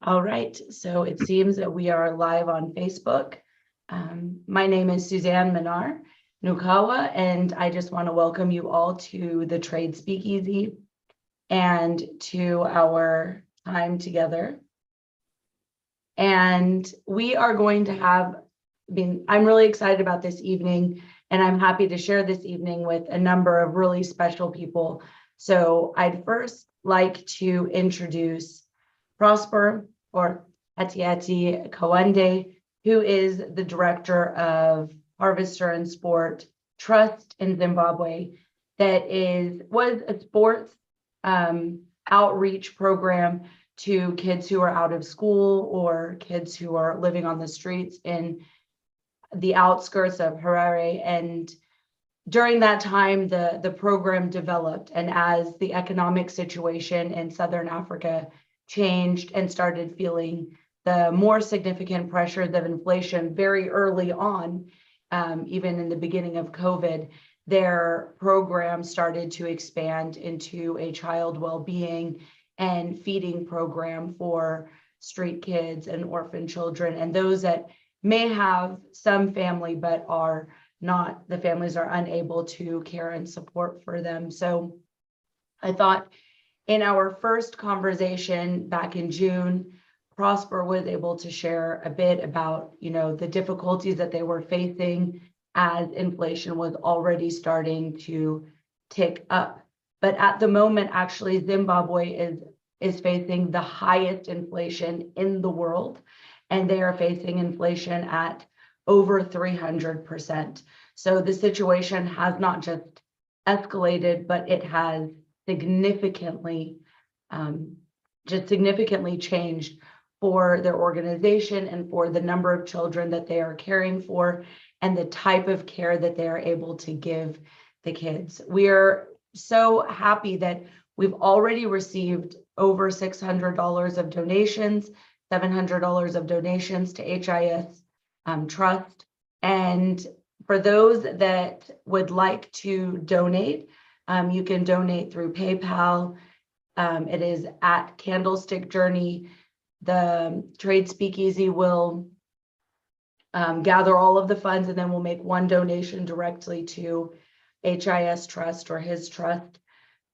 All right, so it seems that we are live on Facebook. My name is Suzanne Minar Nukawa, and I just want to welcome you all to the Trade Speakeasy and to our time together. And we are going to I'm really excited about this evening, and I'm happy to share this evening with a number of really special people. So I'd first like to introduce Prosper, or Atiati Kawande, who is the director of Harvester and Sport Trust in Zimbabwe, that was a sports outreach program to kids who are out of school or kids who are living on the streets in the outskirts of Harare. And during that time, the program developed, and as the economic situation in Southern Africa changed and started feeling the more significant pressures of inflation very early on, even in the beginning of COVID, their program started to expand into a child well-being and feeding program for street kids and orphan children, and those that may have some family but are not, the families are unable to care and support for them. So I thought in our first conversation back in June, Prosper was able to share a bit about, the difficulties that they were facing as inflation was already starting to tick up. But at the moment, actually, Zimbabwe is facing the highest inflation in the world, and they are facing inflation at over 300%. So the situation has not just escalated, but it has significantly changed for their organization and for the number of children that they are caring for and the type of care that they are able to give the kids. We are so happy that we've already received over $600 of donations, $700 of donations to HIS Trust. And for those that would like to donate, you can donate through PayPal. It is at Candlestick Journey. The Trade Speakeasy will gather all of the funds, and then we'll make one donation directly to HIS Trust or his trust,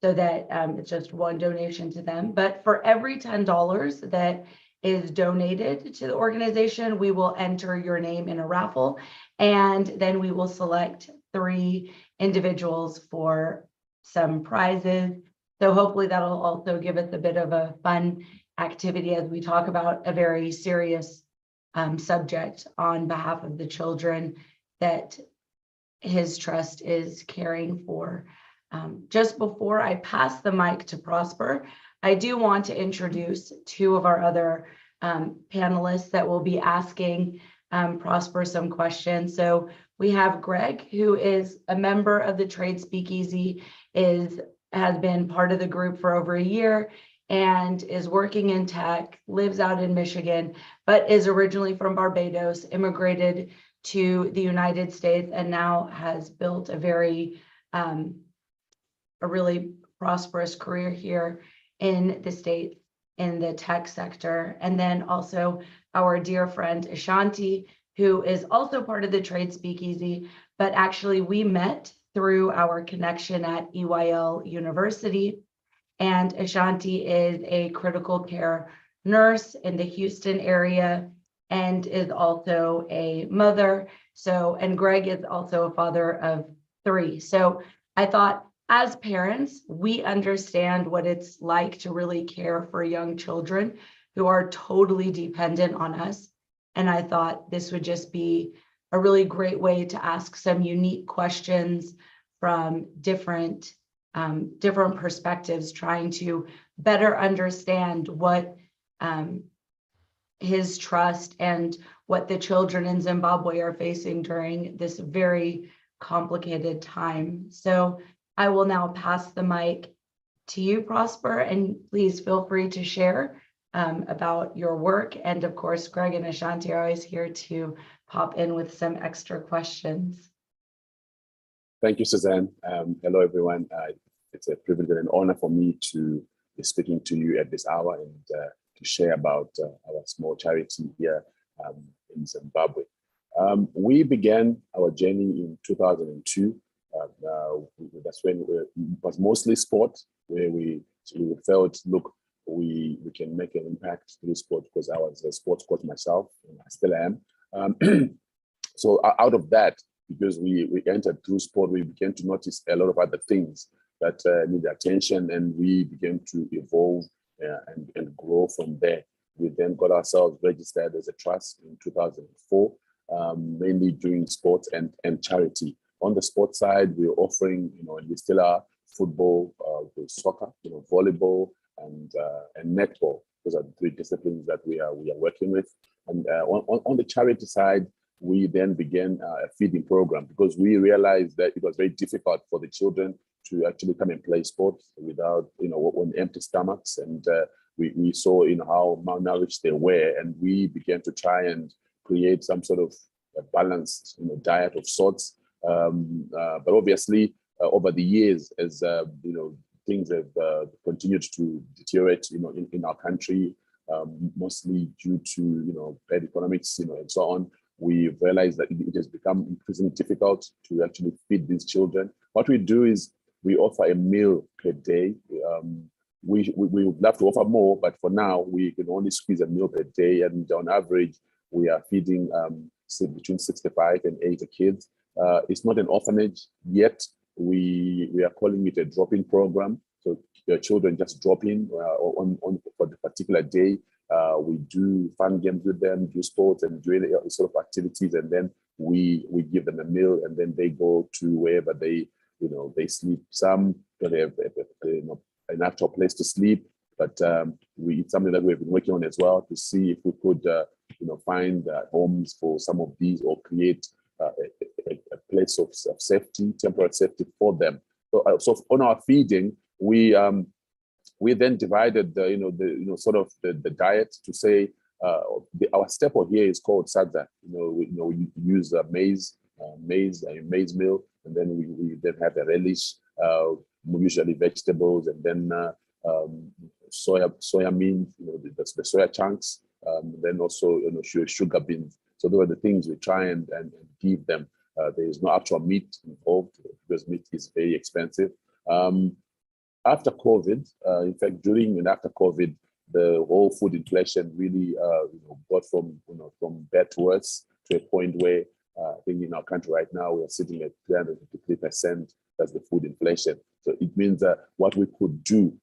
so that it's just one donation to them. But for every $10 that is donated to the organization, we will enter your name in a raffle, and then we will select 3 individuals for some prizes. So hopefully that'll also give us a bit of a fun activity as we talk about a very serious subject on behalf of the children that his trust is caring for. Just before I pass the mic to Prosper, I do want to introduce 2 of our other panelists that will be asking Prosper some questions. So we have Greg, who is a member of the Trade Speakeasy, has been part of the group for over a year and is working in tech, lives out in Michigan, but is originally from Barbados, immigrated to the United States, and now has built a really prosperous career here in the States in the tech sector. And then also our dear friend Ashanti, who is also part of the Trade Speakeasy, but actually we met through our connection at EYL University. And Ashanti is a critical care nurse in the Houston area and is also a mother. And Greg is also a father of 3. So I thought, as parents, we understand what it's like to really care for young children who are totally dependent on us. And I thought this would just be a really great way to ask some unique questions from different perspectives, trying to better understand what his trust and what the children in Zimbabwe are facing during this very complicated time. So I will now pass the mic to you, Prosper, and please feel free to share about your work. And of course, Greg and Ashanti are always here to pop in with some extra questions. Thank you, Suzanne. Hello, everyone. It's a privilege and an honor for me to be speaking to you at this hour and share about our small charity here in Zimbabwe. We began our journey in 2002. That's when it was mostly sport, where we felt, look, we can make an impact through sport, because I was a sports coach myself, and I still am. So out of that, because we entered through sport, we began to notice a lot of other things that need attention, and we began to evolve and grow from there. We then got ourselves registered as a trust in 2004, mainly doing sports and charity. On the sports side, we're offering, and we still are, football, soccer, volleyball, and netball. Those are the three disciplines that we are working with. And on the charity side, we then began a feeding program, because we realized that it was very difficult for the children to actually come and play sports without, on empty stomachs. And we saw, how malnourished they were, and we began to try and create some sort of a balanced, diet of sorts. But obviously, over the years, as things have continued to deteriorate, in our country, mostly due to bad economics, and so on, we've realized that it has become increasingly difficult to actually feed these children. What we do is we offer a meal per day. We would love to offer more, but for now we can only squeeze a meal per day, and on average we are feeding between 65 and 80 kids. It's not an orphanage yet. We are calling it a drop-in program. So your children just drop in on for the particular day. We do fun games with them, do sports, and do any sort of activities, and then we give them a meal, and then they go to wherever they sleep. Some don't have an actual place to sleep, but it's something that we've been working on as well, to see if we could find homes for some of these, or create a place of safety, temporary safety for them. So on our feeding, we then divided the diet to say our staple here is called sadza. We use maize meal, and then we then have a relish, usually vegetables, and then soya beans, the soya chunks, then also sugar beans. So those are the things we try and give them. There is no actual meat involved, because meat is very expensive. After COVID, in fact, during and after COVID, the whole food inflation really got from bad to worse, to a point where I think in our country right now we are sitting at 353%. That's the food inflation. So it means that what we could do,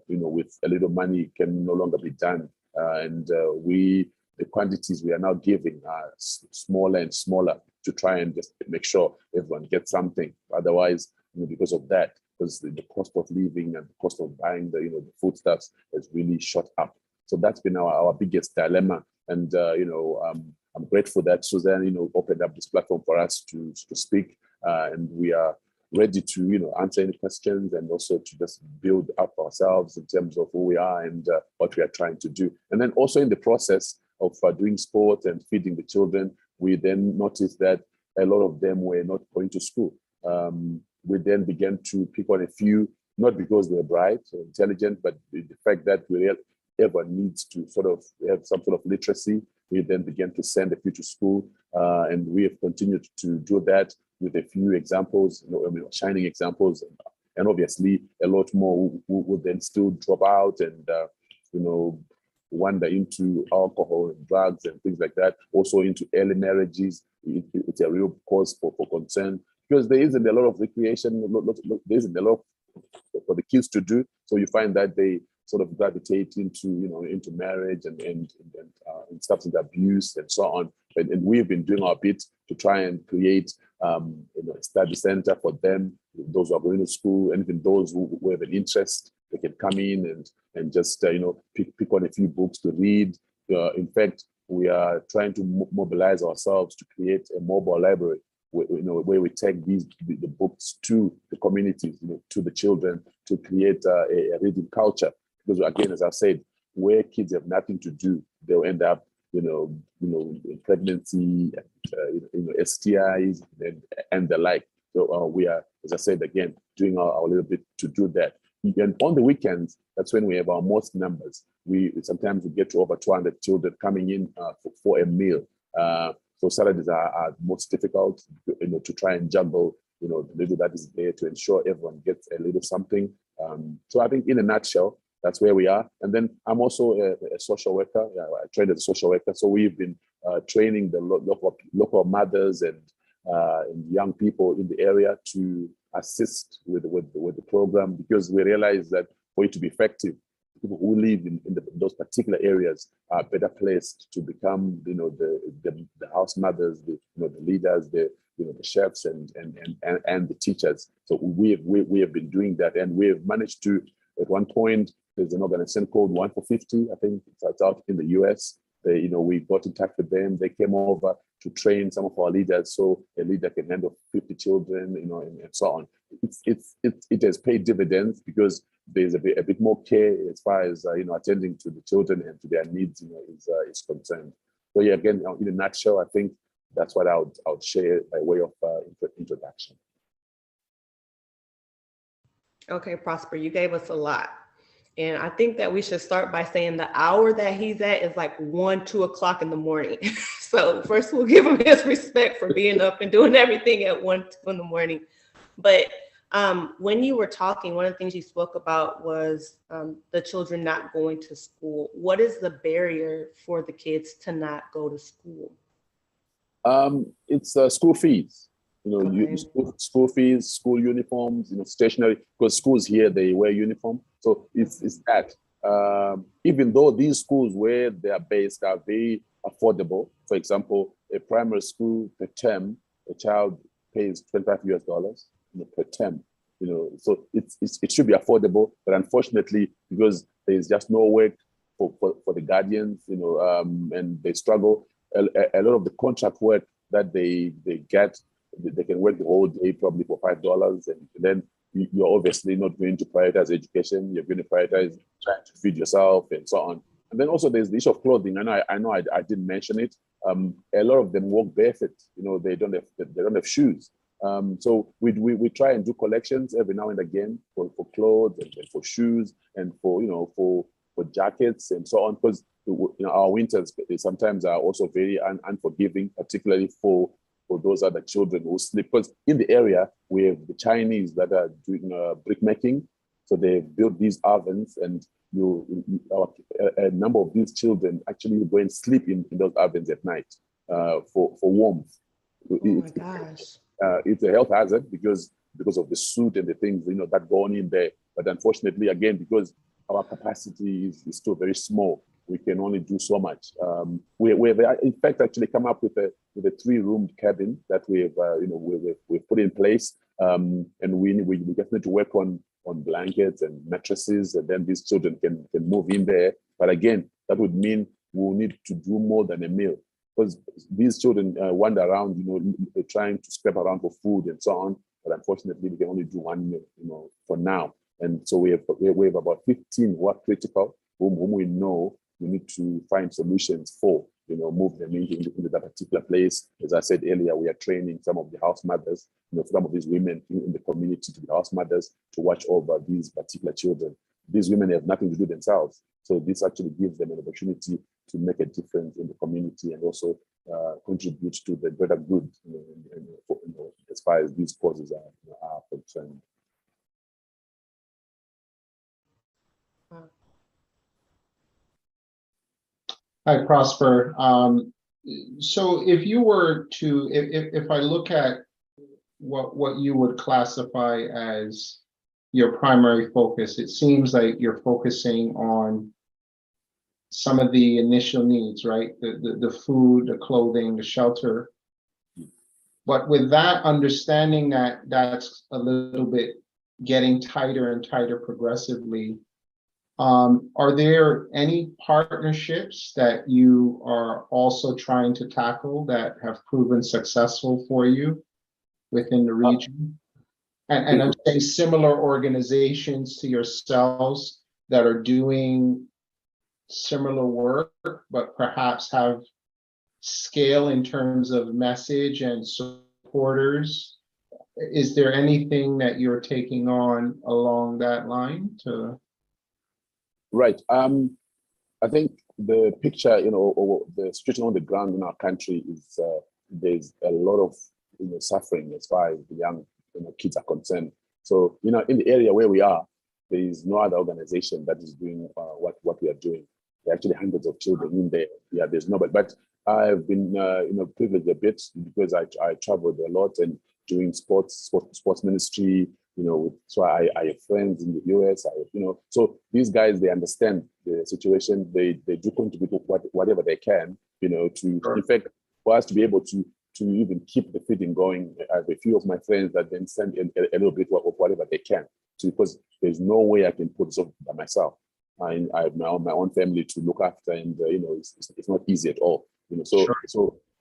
with a little money, can no longer be done, and the quantities we are now giving are smaller and smaller, to try and just make sure everyone gets something. Otherwise, because of that, because the cost of living and the cost of buying the foodstuffs has really shot up. So that's been our biggest dilemma. And I'm grateful that Suzanne opened up this platform for us to speak, and we are ready to answer any questions, and also to just build up ourselves in terms of who we are and what we are trying to do. And then also in the process of doing sport and feeding the children, we then noticed that a lot of them were not going to school. We then began to pick on a few, not because they're bright or intelligent, but the fact that everyone needs to sort of have some sort of literacy. We then began to send a few to school, and we have continued to do that with a few examples, shining examples, and obviously a lot more who would then still drop out and wander into alcohol and drugs and things like that, also into early marriages. It's a real cause for concern, because there isn't a lot of recreation, there isn't a lot for the kids to do. So you find that they sort of gravitate into marriage and substance abuse and so on. And we've been doing our bit to try and create a study center for them, those who are going to school, and even those who have an interest. They can come in and just pick on a few books to read. In fact, we are trying to mobilize ourselves to create a mobile library where we take the books to the communities, to the children, to create a reading culture. Because again, as I said, where kids have nothing to do, they'll end up, in pregnancy, and, STIs and the like. So we are, as I said again, doing our little bit to do that. and on the weekends, that's when we have our most numbers. We sometimes we get to over 200 children coming in for a meal. So Saturdays are most difficult, to try and juggle, the little that is there to ensure everyone gets a little something. So I think in a nutshell, that's where we are. And then I'm also a social worker. I trained as a social worker. So we've been training the local mothers and young people in the area to assist with the program, because we realize that for it to be effective, people who live in those particular areas are better placed to become, the house mothers, the leaders, the chefs and the teachers. So we have been doing that, and we have managed to, at one point, there's an organization called 1 for 50. I think it's out in the US. We got in touch with them. They came over to train some of our leaders, so a leader can handle 50 children, and so on. It has paid dividends, because there's a bit more care as far as attending to the children and to their needs, is concerned. So yeah, again, in a nutshell, I think that's what I would share by way of introduction. Okay, Prosper, you gave us a lot. And I think that we should start by saying the hour that he's at is like 1, 2 o'clock in the morning. So first we'll give him his respect for being up and doing everything at 1, 2 in the morning. But when you were talking, one of the things you spoke about was the children not going to school. What is the barrier for the kids to not go to school? It's school fees. Okay. School fees, school uniforms, stationery, because schools here, they wear uniform. So it's that. Even though these schools where they are based are very affordable, for example, a primary school per term, a child pays $25 per term. So it should be affordable, but unfortunately, because there's just no work for the guardians, and they struggle, a lot of the contract work that they get, they can work the whole day probably for $5, and then you're obviously not going to prioritize education. You're going to prioritize trying to feed yourself and so on. And then also there's the issue of clothing. I know I didn't mention it. A lot of them walk barefoot. They don't have shoes. So we try and do collections every now and again for clothes and for shoes and for jackets and so on, because our winters sometimes are also very unforgiving, particularly for those other children who sleep. Because in the area, we have the Chinese that are doing brick making. So they've built these ovens, and a number of these children actually go and sleep in those ovens at night for warmth. Oh my gosh. It's a health hazard because of the soot and the things that go on in there. But unfortunately, again, because our capacity is still very small, we can only do so much. We have in fact actually come up with a 3-roomed cabin that we've put in place, and we just need to work on blankets and mattresses, and then these children can move in there. But again, that would mean we'll need to do more than a meal, because these children wander around, trying to scrape around for food and so on. But unfortunately, we can only do one meal, for now. And so we have about 15 who are critical, whom we know we need to find solutions for, move them into that particular place. As I said earlier, we are training some of the house mothers, some of these women in the community to be house mothers to watch over these particular children. These women have nothing to do themselves. So this actually gives them an opportunity to make a difference in the community and also contribute to the greater good, as far as these causes are concerned. Hi, Prosper. So if you were to, if I look at what you would classify as your primary focus, it seems like you're focusing on some of the initial needs, right? The food, the clothing, the shelter. But with that understanding that that's a little bit getting tighter and tighter progressively, are there any partnerships that you are also trying to tackle that have proven successful for you within the region? And I'm saying similar organizations to yourselves that are doing similar work, but perhaps have scale in terms of message and supporters is there anything that you're taking on along that line to? Right. I think the picture, or the situation on the ground in our country is there's a lot of suffering as far as the young kids are concerned. So in the area where we are, there is no other organization that is doing what we are doing. There are actually hundreds of children in there. Yeah, there's nobody. But I've been privileged a bit because I traveled a lot and doing sports ministry. So I have friends in the US. So these guys, they understand the situation. They do contribute whatever they can. To Sure. in fact, for us to be able to even keep the feeding going, I have a few of my friends that then send a little bit of whatever they can, because there's no way I can put this up by myself. I have my own family to look after, and it's not easy at all. Sure.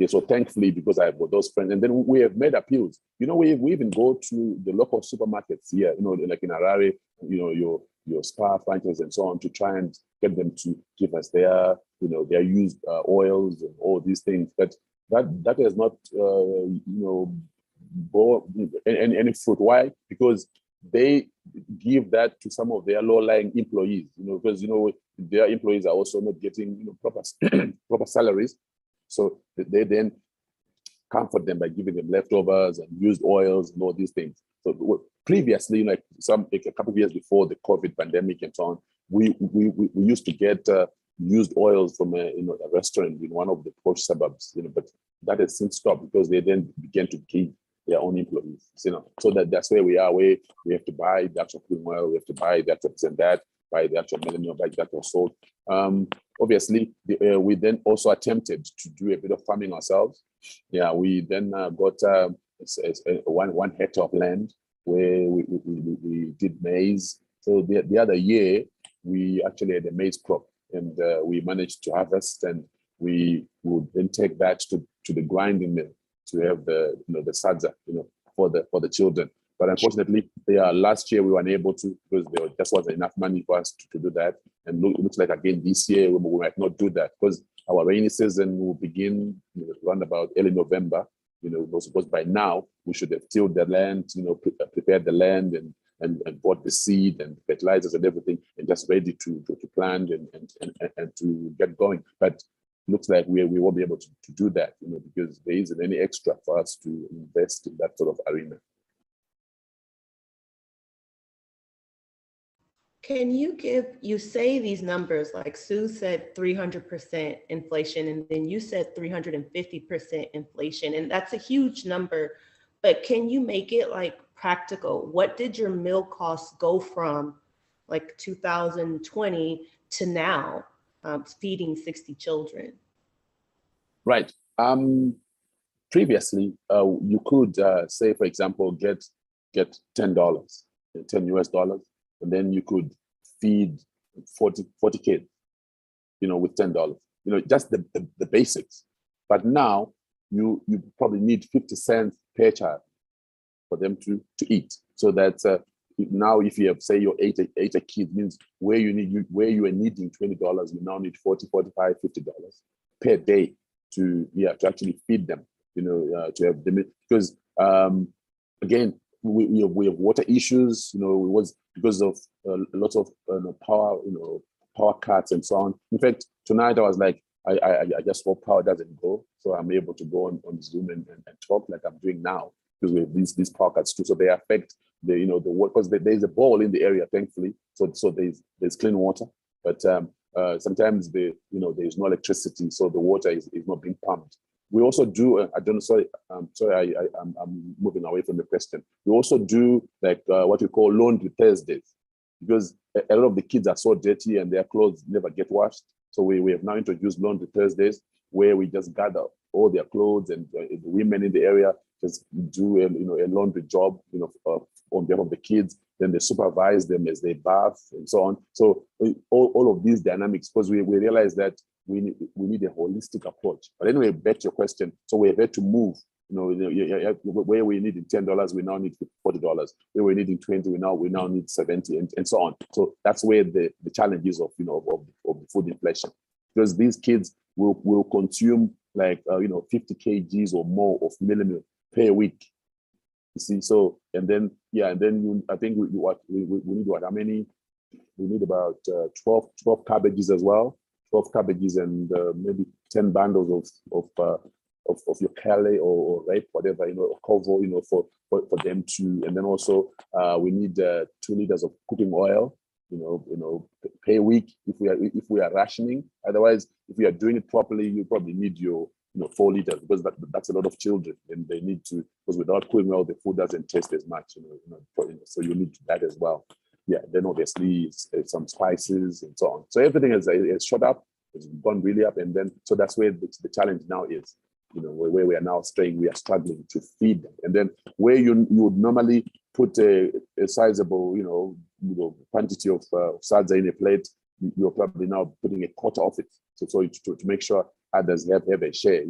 So thankfully, because I have got those friends, and then we have made appeals. We even go to the local supermarkets here, like in Harare, your Spar franchise and so on, to try and get them to give us their used oils and all these things. But that has not bore any fruit. Why? Because they give that to some of their low-lying employees, because their employees are also not getting proper salaries. So they then comfort them by giving them leftovers and used oils and all these things. So previously, like a couple of years before the COVID pandemic and so on, we used to get used oils from a restaurant in one of the posh suburbs, but that has since stopped because they then began to give their own employees, so that's where we are, where we have to buy the actual cooking oil, we have to buy that and that, buy the actual millennium, buy that or salt. Obviously, we then also attempted to do a bit of farming ourselves. Yeah, we then got one hectare of land where we did maize. So the other year, we actually had a maize crop, and we managed to harvest, and we would then take that to the grinding mill to have the sadza, for the children. But unfortunately, last year we were unable to, because there just wasn't enough money for us to do that. And it looks like again this year we might not do that, because our rainy season will begin around about early November. Because by now we should have tilled the land, prepared the land and bought the seed and fertilizers and everything, and just ready to plant and to get going. But looks like we won't be able to do that, because there isn't any extra for us to invest in that sort of arena. Can you say these numbers, like Sue said 300% inflation, and then you said 350% inflation, and that's a huge number, but can you make it like practical? What did your meal costs go from like 2020 to now, feeding 60 children? Right. Previously, you could say, for example, get $10, $10 US, and then you could feed 40 kids, with $10, just the basics. But now you probably need 50 cents per child for them to eat. So that now if you have, say, your eight kids, means where you are needing $20, you now need $40, $45, $50 per day to actually feed them, to have them, because again, we have water issues. It was because of lots of power cuts and so on. In fact, tonight I was like, I just hope power doesn't go, so I'm able to go on Zoom and talk like I'm doing now, because we have these power cuts too. So they affect the water, because there's a bowl in the area, thankfully. So there's clean water, but sometimes there's no electricity, so the water is not being pumped. We also do, I'm moving away from the question. We also do like what we call laundry Thursdays, because a lot of the kids are so dirty and their clothes never get washed. So we have now introduced laundry Thursdays, where we just gather all their clothes, and the women in the area just do a laundry job, on behalf of the kids. Then they supervise them as they bath and so on. So all of these dynamics, because we realize that we need a holistic approach. But anyway, back to your question. So we're there to move. Where we need $10, we now need $40. Where we're needing 20, we now need 70, and so on. So that's where the challenge is of the food inflation, because these kids will consume like 50 kgs or more of millet per week. see, so and then I think we need what? How many? We need about 12 cabbages as well. 12 cabbages and maybe 10 bundles of your kale or rape, whatever, or covo, for them to, and then also we need 2 liters of cooking oil, per week if we are rationing. Otherwise, if we are doing it properly, you probably need your 4 liters, because that's a lot of children, and they need to, because without cooking oil, the food doesn't taste as much, so you need that as well. Yeah, then obviously some spices and so on. So everything is shot up, it's gone really up, and then so that's where the challenge now is. Where we are now staying, we are struggling to feed them, and then where you would normally put a sizable, quantity of salsa in a plate, you're probably now putting a quarter of it, so to make sure others have a share,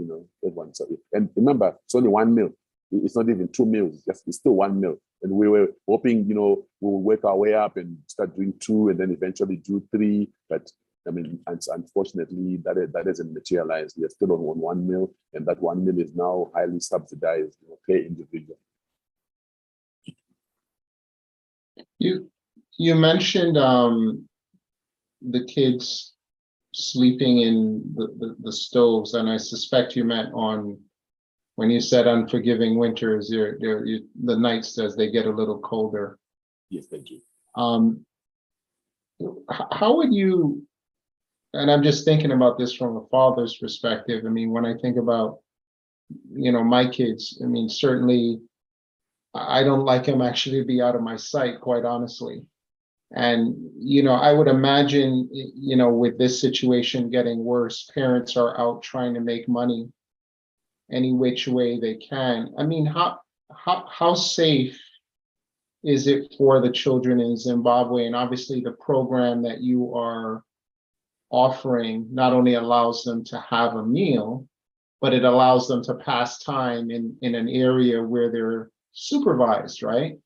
everyone. So, and remember, it's only 1 meal. It's not even 2 meals. It's still 1 meal. And we were hoping, we'll work our way up and start doing 2, and then eventually do 3. But I mean, unfortunately, that hasn't materialized. We are still on 1 meal, and that 1 meal is now highly subsidized per individual. You mentioned the kids sleeping in the stoves, and I suspect you meant on when you said unforgiving winters, the nights as they get a little colder. Yes, thank you. How would you, and I'm just thinking about this from a father's perspective. I mean, when I think about, my kids, I mean, certainly I don't like them actually to be out of my sight, quite honestly. And, I would imagine, with this situation getting worse, parents are out trying to make money any which way they can. I mean, how safe is it for the children in Zimbabwe? And obviously the program that you are offering not only allows them to have a meal, but it allows them to pass time in an area where they're supervised, right?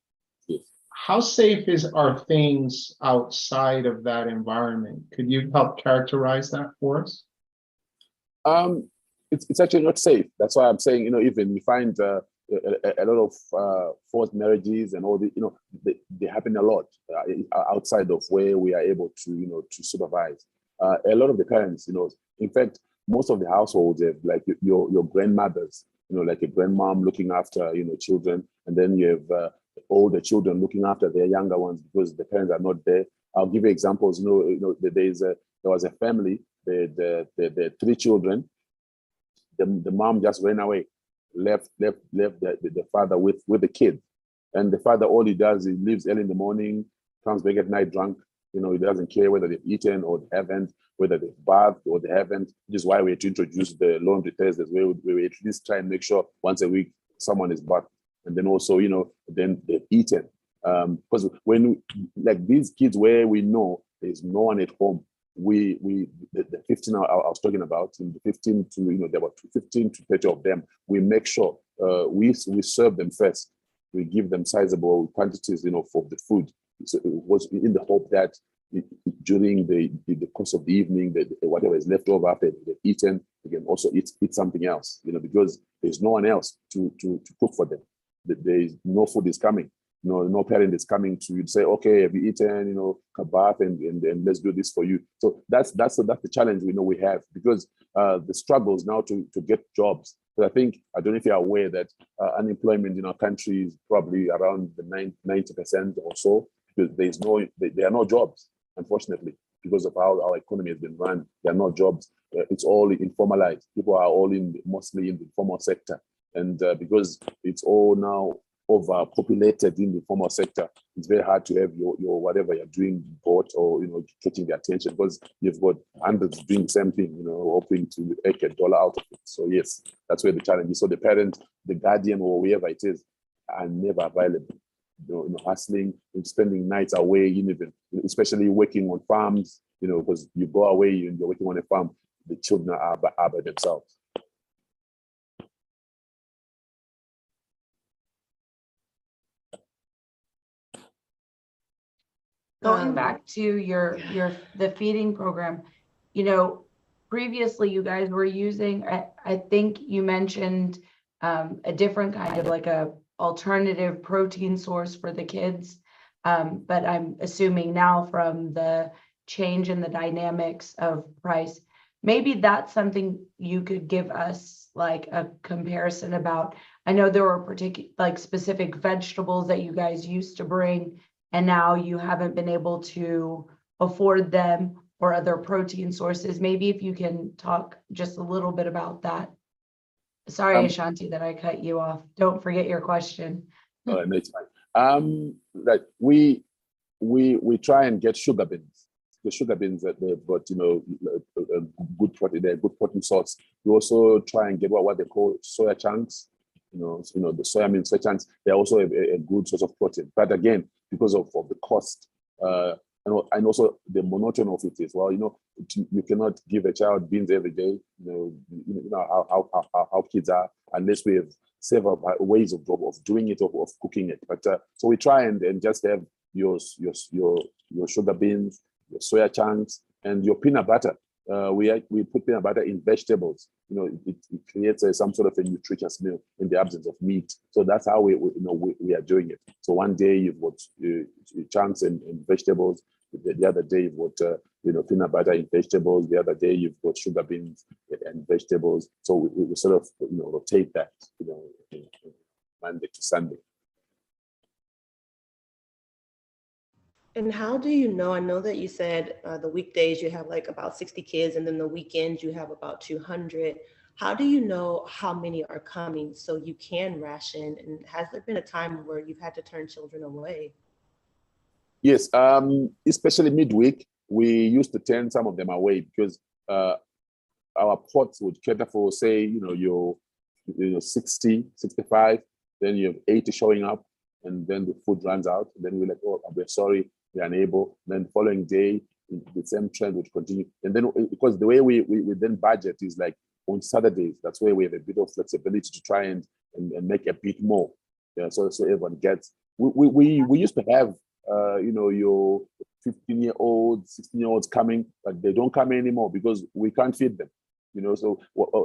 Yes. How safe are things outside of that environment? Could you help characterize that for us? It's actually not safe. That's why I'm saying, even we find a lot of forced marriages and all the, they happen a lot outside of where we are able to, to supervise. A lot of the parents, in fact, most of the households have like your grandmothers, like a grandmom looking after, children, and then you have older children looking after their younger ones because the parents are not there. I'll give you examples. There was a family, the 3 children. The mom just ran away, left the father with the kid, and the father, all he does is leaves early in the morning, comes back at night drunk. He doesn't care whether they've eaten or they haven't, whether they've bathed or they haven't. Which is why we had to introduce the laundry Thursdays, where we at least try and make sure once a week someone is bathed, and then also then they've eaten. Because when like these kids where we know there's no one at home, the 15 I was talking about, in the 15 to there were 15 to 30 of them, we make sure we serve them first. We give them sizable quantities for the food. So it was in the hope that during the course of the evening, whatever is left over after they've eaten, they can also eat something else, because there's no one else to cook for them. There is no food is coming. No parent is coming to you to say, okay, have you eaten, a bath, and let's do this for you. So that's the challenge we have, because the struggles now to get jobs. But I don't know if you're aware that unemployment in our country is probably around the 90% or so, because there are no jobs, unfortunately, because of how our economy has been run. There are no jobs. It's all informalized. People are all mostly in the informal sector. And because it's all now overpopulated in the formal sector, it's very hard to have your whatever you're doing bought or catching the attention, because you've got hundreds doing the same thing, hoping to make $1 out of it. So yes, that's where the challenge is. So the parent, the guardian, or whoever it is, are never available. Hustling and spending nights away, even especially working on farms, because you go away and you're working on a farm, the children are by themselves. Going back to the feeding program, previously you guys were using, I think you mentioned a different kind of like a alternative protein source for the kids. But I'm assuming now from the change in the dynamics of price, maybe that's something you could give us like a comparison about. I know there were particular like specific vegetables that you guys used to bring, and now you haven't been able to afford them, or other protein sources. Maybe if you can talk just a little bit about that. Sorry, Um, Ashanti, that I cut you off. Don't forget your question. no, it's fine. Like we try and get sugar beans. The sugar beans that they've got, a good protein, they're good protein source. We also try and get what they call soya chunks. The soya means soya chunks. They're also a good source of protein. But again, because of the cost, and also the monotony of it as well. You cannot give a child beans every day. You know how kids are, unless we have several ways of doing it, of cooking it. But so we try and just have your sugar beans, your soya chunks, and your peanut butter. We put peanut butter in vegetables. It creates some sort of a nutritious meal in the absence of meat. So that's how we are doing it. So one day you've got chunks and vegetables. The other day you've got peanut butter in vegetables. The other day you've got sugar beans and vegetables. So we sort of rotate that Monday to Sunday. And how do you know? I know that you said the weekdays you have like about 60 kids, and then the weekends you have about 200. How do you know how many are coming so you can ration? And has there been a time where you've had to turn children away? Yes, especially midweek, we used to turn some of them away because our pots would cater for, say, your 60, 65, then you have 80 showing up, and then the food runs out. Then we're like, oh, we're sorry, we're unable. Then the following day, the same trend would continue. And then because the way we then budget is like on Saturdays, that's where we have a bit of flexibility to try and make a bit more. Yeah, so everyone gets. We used to have your 15-year-olds, 16-year-olds coming, but they don't come anymore because we can't feed them. So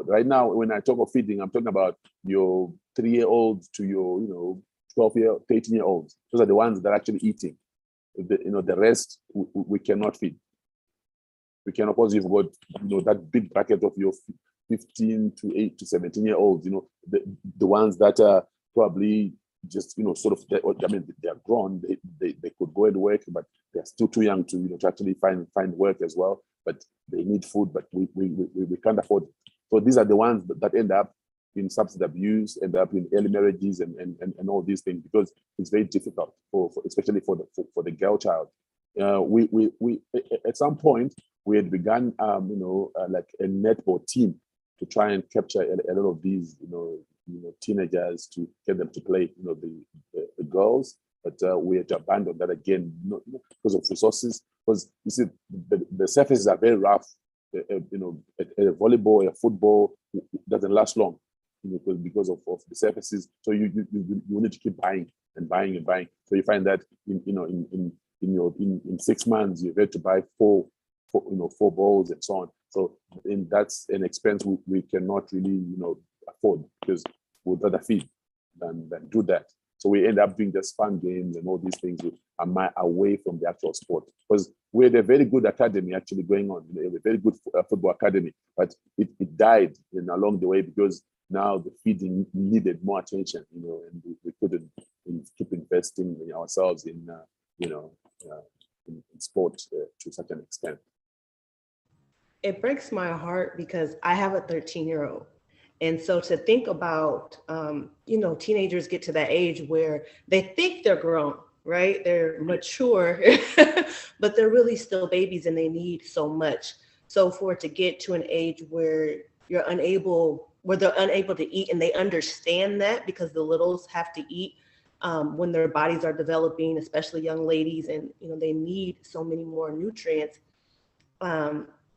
right now, when I talk of feeding, I'm talking about your 3-year-olds to your 13-year-olds. Those are the ones that are actually eating. The rest we cannot feed. We cannot, because you've got that big bracket of your 15 to 8 to 17-year-olds. The ones that are probably just sort of, they are grown. They could go and work, but they're still too young to actually find work as well. But they need food, but we can't afford it. So these are the ones that end up in substance abuse, end up in early marriages, and all these things, because it's very difficult for especially for the girl child. We at some point we had begun like a netball team to try and capture a lot of these teenagers, to get them to play the girls, but we had to abandon that again, not because of resources, because you see the surfaces are very rough. A volleyball, a football doesn't last long, because of the surfaces. So you need to keep buying and buying and buying. So you find that in 6 months you have to buy four balls and so on. So that's an expense we cannot really afford, because we'd rather feed than do that. So we end up doing just fun games and all these things away from the actual sport. Because we had a very good academy actually going on, a very good football academy, but it died along the way, because now the feeding needed more attention, and we couldn't keep investing in ourselves in sport to such an extent. It breaks my heart because I have a 13-year-old. And so to think about, teenagers get to that age where they think they're grown, right? They're mature, but they're really still babies and they need so much. So for it to get to an age where they're unable to eat, and they understand that because the littles have to eat when their bodies are developing, especially young ladies, and they need so many more nutrients.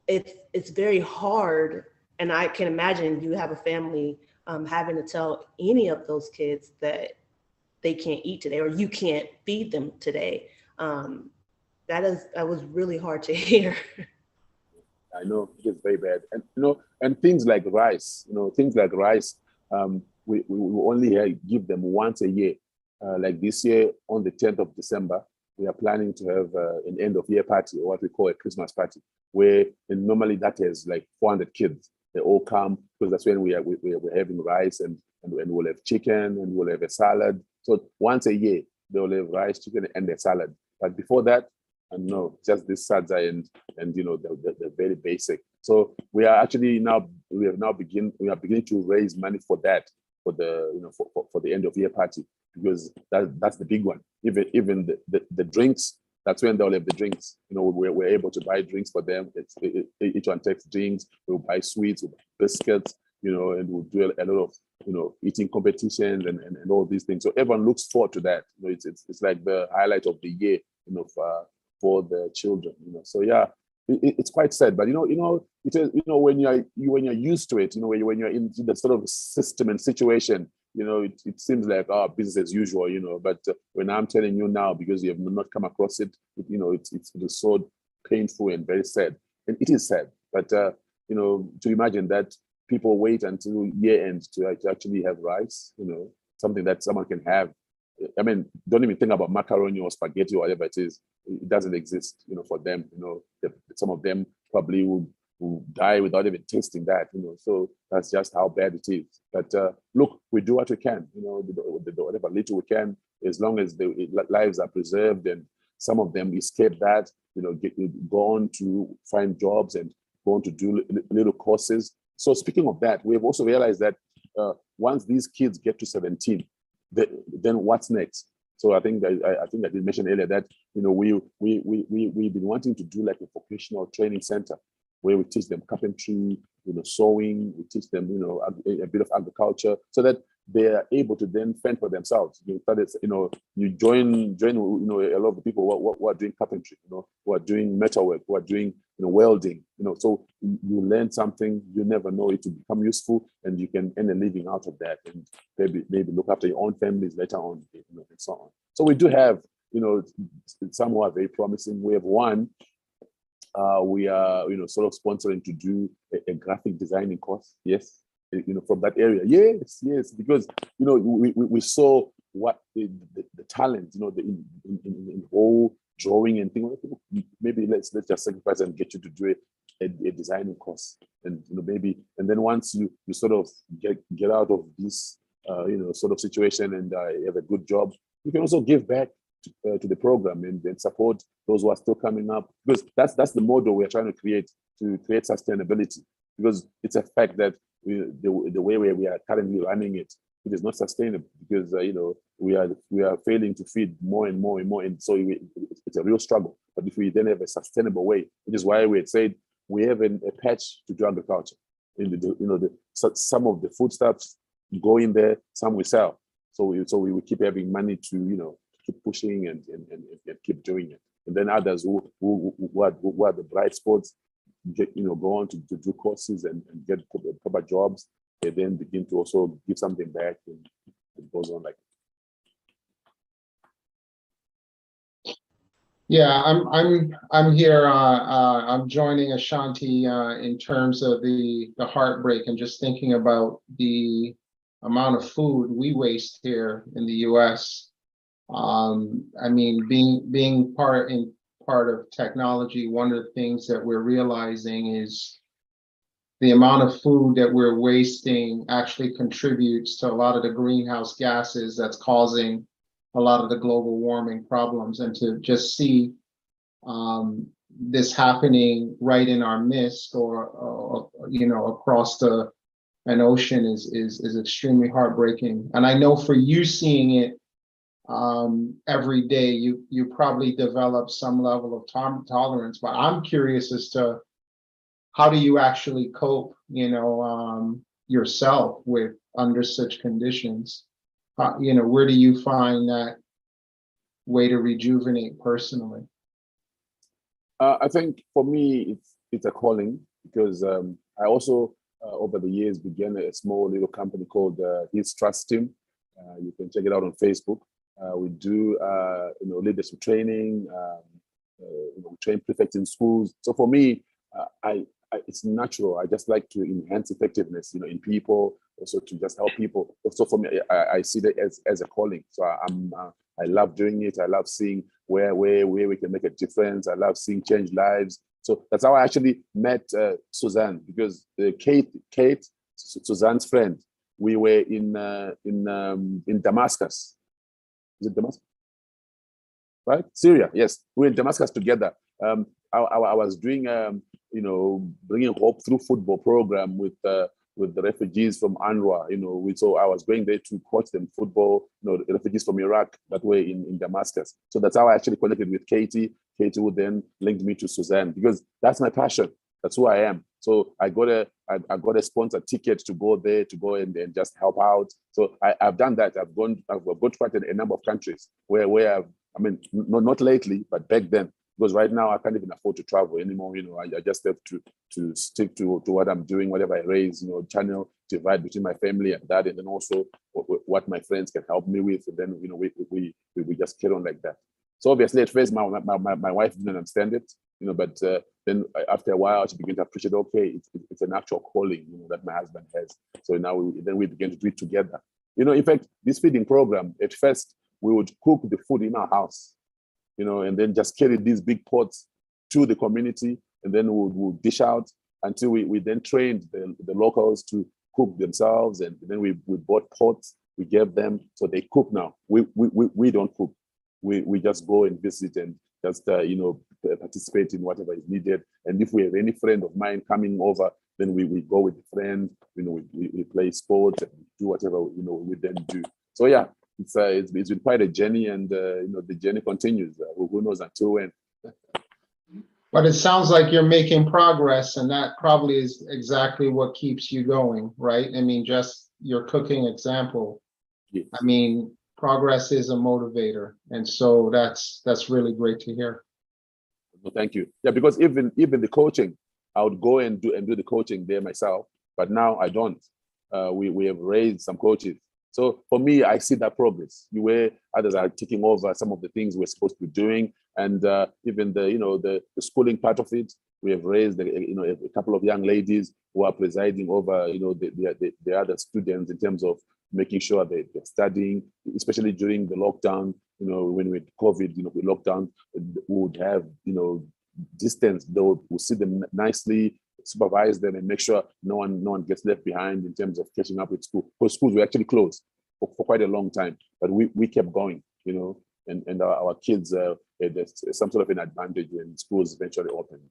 It's very hard. And I can imagine you have a family having to tell any of those kids that they can't eat today, or you can't feed them today. That was really hard to hear. I know it is very bad, and and things like rice. we only give them once a year. Like this year, on the 10th of December, we are planning to have an end of year party, or what we call a Christmas party, where normally that has like 400 kids. They all come because that's when we're having rice and we'll have chicken and we'll have a salad. So once a year, they'll have rice, chicken, and a salad. But before that, no, just this sadza and the very basic. So we are actually we are beginning to raise money for that, for the for the end of year party, because that's the big one. Even the drinks, that's when they'll have the drinks. We're able to buy drinks for them. Each one takes drinks. We'll buy sweets, we'll buy biscuits, and we'll do a lot of eating competitions and all these things. So everyone looks forward to that. It's like the highlight of the year, for the children. So yeah, it's quite sad, but it is, when you're used to it, when you're in the sort of system and situation, it seems like business as usual, but when I'm telling you now, because you have not come across it, it's so painful and very sad. And it is sad, but to imagine that people wait until year end to actually have rice, something that someone can have. I mean, don't even think about macaroni or spaghetti or whatever it is. It doesn't exist, for them. Some of them probably will die without even tasting that. So that's just how bad it is. But look, we do what we can. Whatever little we can, as long as the lives are preserved, and some of them escape that. Go on to find jobs and go on to do little courses. So speaking of that, we've also realized that once these kids get to 17. Then what's next? So I think I did mention earlier that we've been wanting to do like a vocational training center where we teach them carpentry, sewing, we teach them a bit of agriculture, so that they are able to then fend for themselves. You join a lot of the people who are doing carpentry, who are doing metalwork, who are doing welding, so you learn something, you never know, it will become useful, and you can earn a living out of that, and maybe look after your own families later on, and so on. So we do have some who are very promising. We have one. We are sort of sponsoring to do a graphic designing course. Yes, from that area. Yes, because we saw what the talent, in whole drawing and things. Maybe let's just sacrifice and get you to do a designing course, and maybe, and then once you sort of get out of this sort of situation and have a good job, you can also give back to the program and support those who are still coming up, because that's the model we're trying to create sustainability, because it's a fact that the way we are currently running it is not sustainable, because we are failing to feed more and more and more, and so it's a real struggle. But if we then have a sustainable way, which is why we had said we have a patch to do agriculture. Some of the foodstuffs go in there, some we sell, so we will keep having money to keep pushing and keep doing it. And then others who are the bright spots go on to do courses and get proper jobs. They then begin to also give something back, and it goes on like. Yeah, I'm here. I'm joining Ashanti in terms of the heartbreak, and just thinking about the amount of food we waste here in the U.S. I mean, being part of technology, one of the things that we're realizing is the amount of food that we're wasting actually contributes to a lot of the greenhouse gases that's causing a lot of the global warming problems. And to just see this happening right in our midst, or across an ocean is extremely heartbreaking. And I know for you, seeing it every day, you probably develop some level of tolerance. But I'm curious as to, how do you actually cope, yourself with under such conditions? Where do you find that way to rejuvenate personally? I think for me, it's a calling, because I also over the years began a small little company called His Trust Team. You can check it out on Facebook. We do leadership training. We train prefects in schools. So for me, it's natural. I just like to enhance effectiveness, in people, also to just help people. So for me, I see that as a calling. So I love doing it. I love seeing where we can make a difference. I love seeing change lives. So that's how I actually met Suzanne, because Kate, Suzanne's friend, we were in Damascus. Is it Damascus? Right? Syria, yes. We were in Damascus together. I was doing, bringing hope through football program with the refugees from UNRWA. So I was going there to coach them football, the refugees from Iraq, that way in Damascus. So that's how I actually connected with Katie. Katie would then link me to Suzanne, because that's my passion. That's who I am. So I got a sponsored ticket to go there, to go and just help out. So I've done that. I've gone to quite a number of countries where not lately, but back then. Because right now I can't even afford to travel anymore. I just have to stick to what I'm doing, whatever I raise, channel, divide between my family and that, and then also what my friends can help me with. And then, we just carry on like that. So obviously at first my wife didn't understand it, but then after a while she began to appreciate, okay, it's an actual calling, that my husband has. So now we began to do it together. In fact, this feeding program, at first we would cook the food in our house, and then just carry these big pots to the community, and then we'll dish out until we then trained the locals to cook themselves, and then we bought pots, we gave them, so they cook now. We don't cook. We just go and visit and just participate in whatever is needed. And if we have any friend of mine coming over, then we go with the friend. We play sports and do whatever we then do. So yeah. It's been quite a journey, and the journey continues. Who knows until when? But it sounds like you're making progress, and that probably is exactly what keeps you going, right? Just your cooking example. Yes. Progress is a motivator, and so that's really great to hear. No, thank you. Yeah, because even the coaching, I would go and do the coaching there myself, but now I don't. We have raised some coaches. So for me, I see that progress, where others are taking over some of the things we're supposed to be doing, and even the schooling part of it, we have raised a couple of young ladies who are presiding over the other students in terms of making sure they're studying, especially during the lockdown. When we had COVID, we locked down, we would have distance. We'll see them nicely, supervise them, and make sure no one gets left behind in terms of catching up with school. Because schools were actually closed for quite a long time, but we kept going, and our kids had some sort of an advantage when schools eventually opened.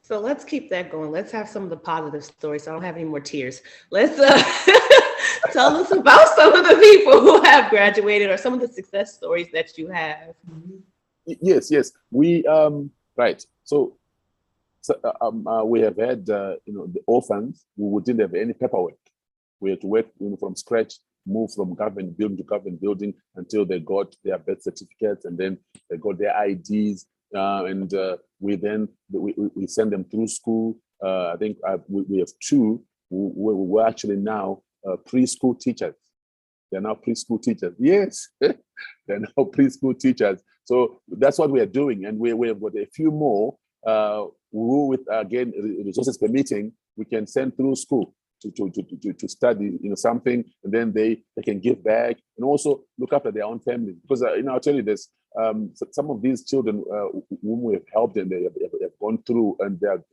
So let's keep that going. Let's have some of the positive stories. So I don't have any more tears. Let's tell us about some of the people who have graduated, or some of the success stories that you have. Yes. We right. So we have had the orphans who didn't have any paperwork. We had to work from scratch, move from government building to government building until they got their birth certificates, and then they got their IDs, and we send them through school. I think we have two who were actually now preschool teachers. They're now preschool teachers. Yes, they're now preschool teachers. So that's what we are doing, and we have got a few more who, with again resources permitting, we can send through school to study something, and then they can give back and also look after their own family. Because I'll tell you this, some of these children whom we have helped, and they have gone through, and they are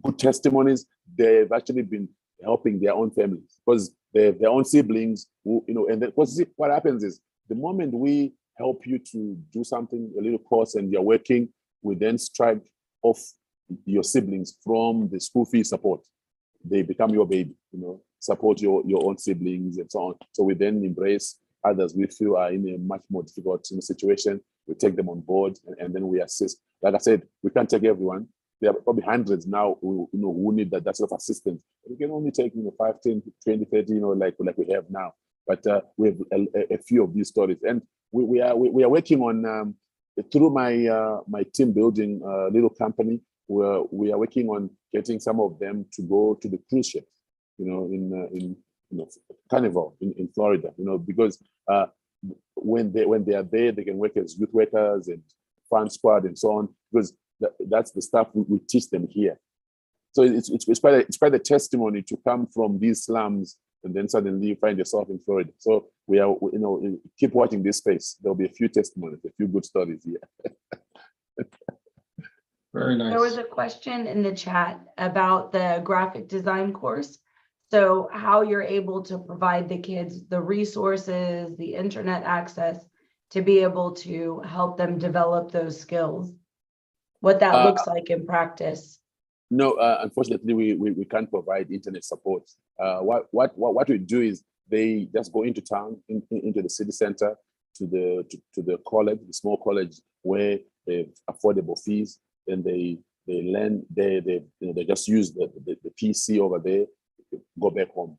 good testimonies. They've actually been helping their own families because they have their own siblings who, and then, because what happens is, the moment we help you to do something, a little course, and you're working, we then strike off your siblings from the school fee support. They become your baby, support your own siblings and so on. So we then embrace others we feel are in a much more difficult situation. We take them on board, and then we assist. Like I said, we can't take everyone. There are probably hundreds now who need that sort of assistance. We can only take 5, 10, 20, 30, like we have now. But we have a few of these stories, and we are working on through my team building little company. Where we are working on getting some of them to go to the cruise ships, in Carnival in Florida, because when they are there, they can work as youth workers and fun squad and so on, because that's the stuff we teach them here. So it's quite a testimony to come from these slums and then suddenly you find yourself in Florida. So we are, you know, keep watching this space. There'll be a few testimonies, a few good stories here. Very nice. There was a question in the chat about the graphic design course. So how you're able to provide the kids the resources, the internet access to be able to help them develop those skills, what that looks like in practice. No, unfortunately, we can't provide internet support. What we do is they just go into town, into the city center, to the college, the small college where they have affordable fees, and they learn. They just use the PC over there, go back home.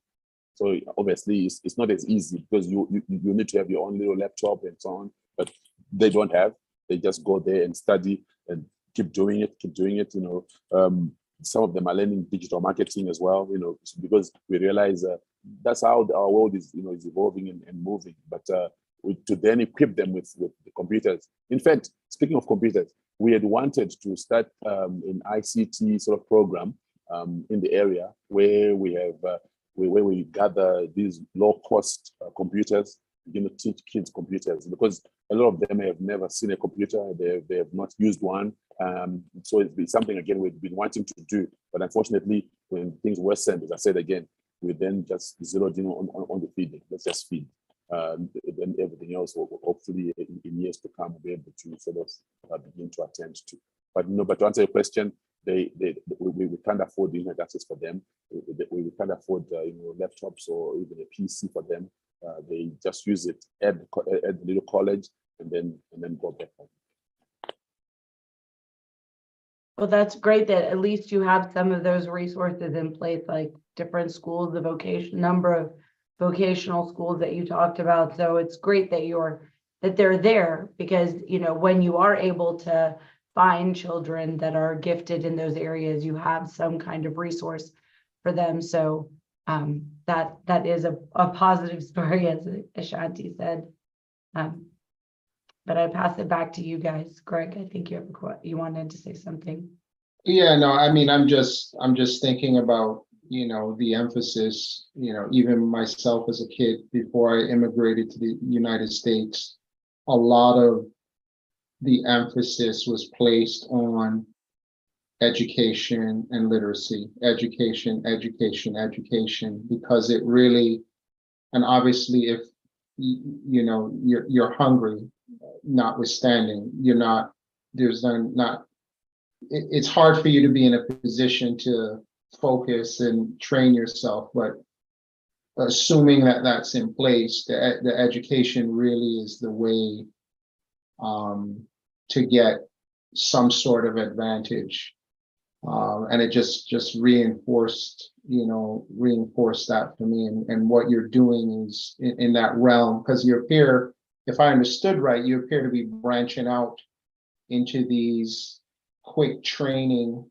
So obviously, it's not as easy because you need to have your own little laptop and so on. But they don't have. They just go there and study and keep doing it. You know. Some of them are learning digital marketing as well, you know, because we realize that's how our world is, you know, is evolving and moving. But to then equip them with the computers. In fact, speaking of computers, we had wanted to start an ICT sort of program in the area where we have where we gather these low-cost computers, you know, teach kids computers, because a lot of them have never seen a computer. They have not used one. So it's been something, again, we've been wanting to do. But unfortunately, when things worsened, as I said again, we then just zeroed in on the feeding. Let's just feed. Then everything else will hopefully in years to come be able to sort of begin to attend to. But no, but to answer your question, we can't afford the internet access for them. We can't afford you know, laptops or even a PC for them. They just use it at the little college and then go back home. Well, that's great that at least you have some of those resources in place, like different schools, the number of vocational schools that you talked about. So it's great that they're there, because, you know, when you are able to find children that are gifted in those areas, you have some kind of resource for them. So that is a positive story, as Ashanti said. But I pass it back to you guys. Greg, I think you wanted to say something. Yeah, no, I mean, I'm just thinking about, you know, the emphasis, you know, even myself as a kid, before I immigrated to the United States, a lot of the emphasis was placed on education and literacy, education, because it really, and obviously if, you know, you're hungry, notwithstanding, it's hard for you to be in a position to focus and train yourself, but assuming that that's in place, the education really is the way to get some sort of advantage. And it just reinforced that for me, and what you're doing is in that realm, because you appear, if I understood right, you appear to be branching out into these quick training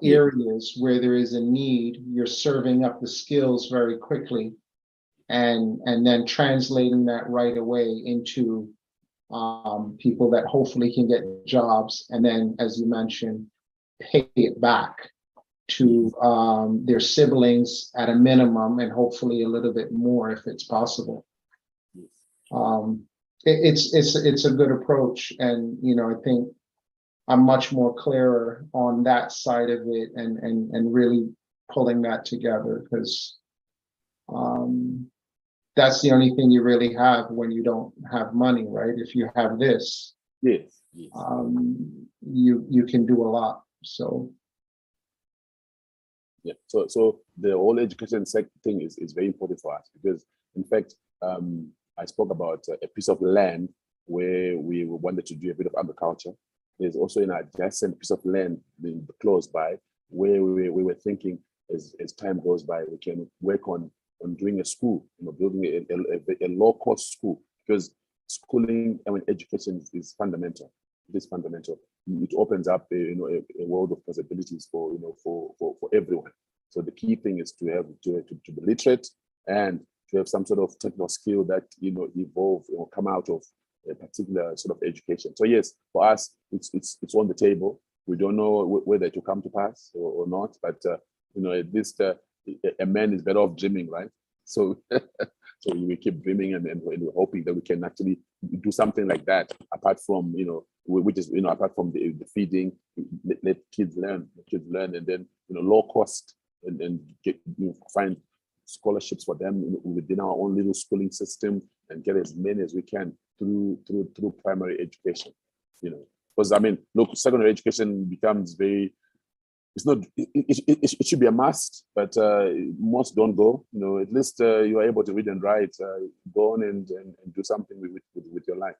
areas where there is a need. You're serving up the skills very quickly, and then translating that right away into people that hopefully can get jobs, and then, as you mentioned, pay it back to their siblings at a minimum, and hopefully a little bit more if it's possible. It's a good approach, and you know, I think I'm much more clearer on that side of it, and really pulling that together, because that's the only thing you really have when you don't have money, right? If you have this, yes. You can do a lot. So yeah, so the whole education thing is very important for us, because in fact I spoke about a piece of land where we wanted to do a bit of agriculture. There's also an adjacent piece of land close by where we were thinking, as time goes by, we can work on doing a school, you know, building a low-cost school, because schooling, I mean, education is fundamental. It is fundamental. It opens up a world of possibilities for everyone. So the key thing is to be literate and to have some sort of technical skill that evolve or come out of a particular sort of education. So yes, for us, it's on the table. We don't know whether it will come to pass or not, but at least a man is better off dreaming, right? So, so we keep dreaming and we're hoping that we can actually do something like that. Apart from which is apart from the feeding, let kids learn, and then low cost and get find scholarships for them within our own little schooling system and get as many as we can through primary education. Because look, secondary education becomes very. It's not. It should be a must, but most don't go. At least you are able to read and write. Go on and do something with your life.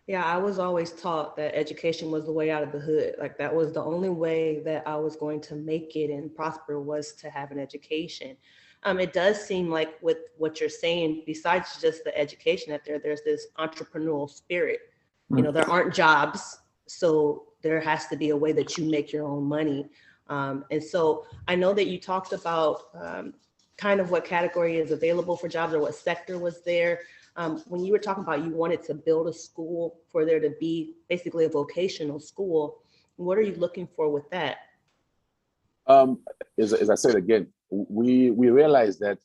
Yeah, I was always taught that education was the way out of the hood. Like that was the only way that I was going to make it and prosper was to have an education. It does seem like with what you're saying, besides just the education, that there's this entrepreneurial spirit. There aren't jobs, so there has to be a way that you make your own money. And so I know that you talked about kind of what category is available for jobs or what sector was there. When you were talking about you wanted to build a school for there to be basically a vocational school, what are you looking for with that? As I said again, we realize that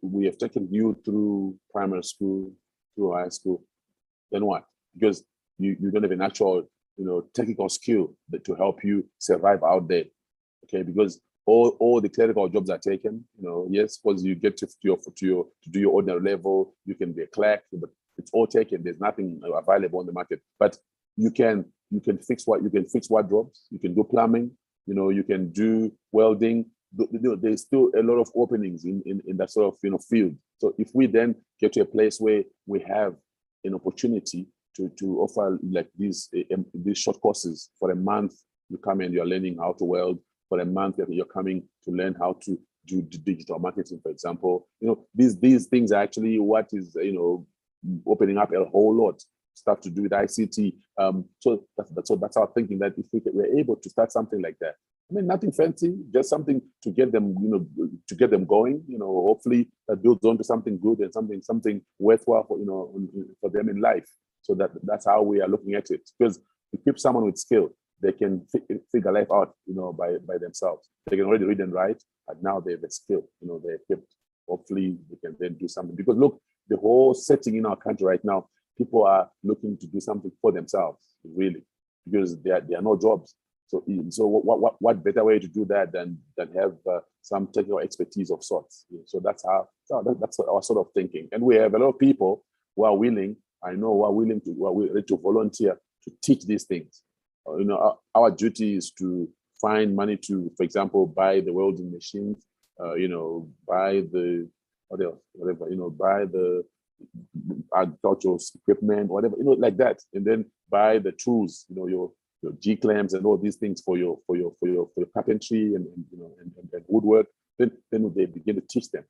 we have taken you through primary school, through high school. Then what? Because you don't have an actual technical skill to help you survive out there. Okay, because all the clerical jobs are taken. Yes, because you get to do your ordinary level, you can be a clerk, but it's all taken. There's nothing available on the market. But you can fix wardrobes, you can do plumbing, you can do welding. There's still a lot of openings in that sort of field. So if we then get to a place where we have an opportunity to offer like these short courses for a month, you come and you're learning how to weld. For a month, you're coming to learn how to do digital marketing, for example. These things are actually what is opening up a whole lot stuff to do with ICT. So that's our thinking, that if we're able to start something like that, nothing fancy, just something to get them going. Hopefully that builds on to something good and something worthwhile for them in life. So that's how we are looking at it. Because equip someone with skill, they can figure life out, by themselves. They can already read and write, but now they have a skill, they're equipped. Hopefully they can then do something. Because look, the whole setting in our country right now, people are looking to do something for themselves, really, because there are no jobs. So what better way to do that than have some technical expertise of sorts? So that's our sort of thinking. And we have a lot of people who are willing, who are willing to volunteer to teach these things. Our duty is to find money to, for example, buy the welding machines, buy the buy the agricultural equipment, whatever, like that, and then buy the tools, your G clamps and all these things for your carpentry and woodwork. Then they begin to teach them,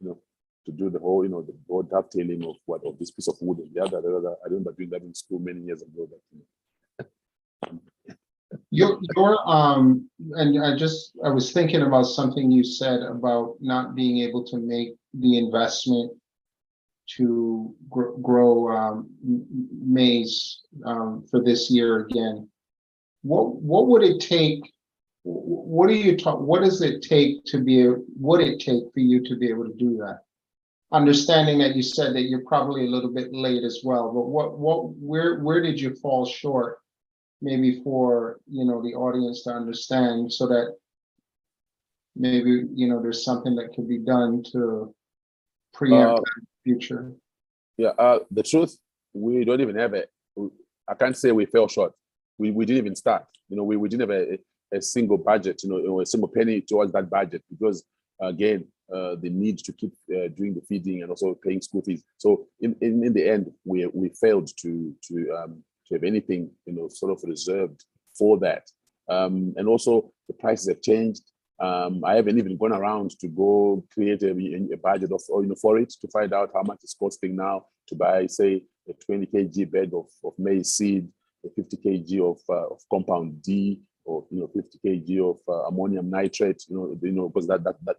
to do the whole, the whole dovetailing of this piece of wood and the other. I remember doing that in school many years ago. But, and I was thinking about something you said about not being able to make the investment to grow maize for this year again. What would it take? What does it take for you to be able to do that? Understanding that you said that you're probably a little bit late as well, but where did you fall short? Maybe for the audience to understand, so that maybe there's something that can be done to preempt the future. Yeah, the truth, we don't even have I can't say we fell short. We didn't even start. We didn't have a single budget, a single penny towards that budget, because again, the need to keep doing the feeding and also paying school fees. So in the end, we failed to have anything sort of reserved for that. And also the prices have changed. I haven't even gone around to go create a budget for it, to find out how much it's costing now to buy, say, a 20 kg bag of maize seed, a 50 kg of compound D, or 50 kg of ammonium nitrate, because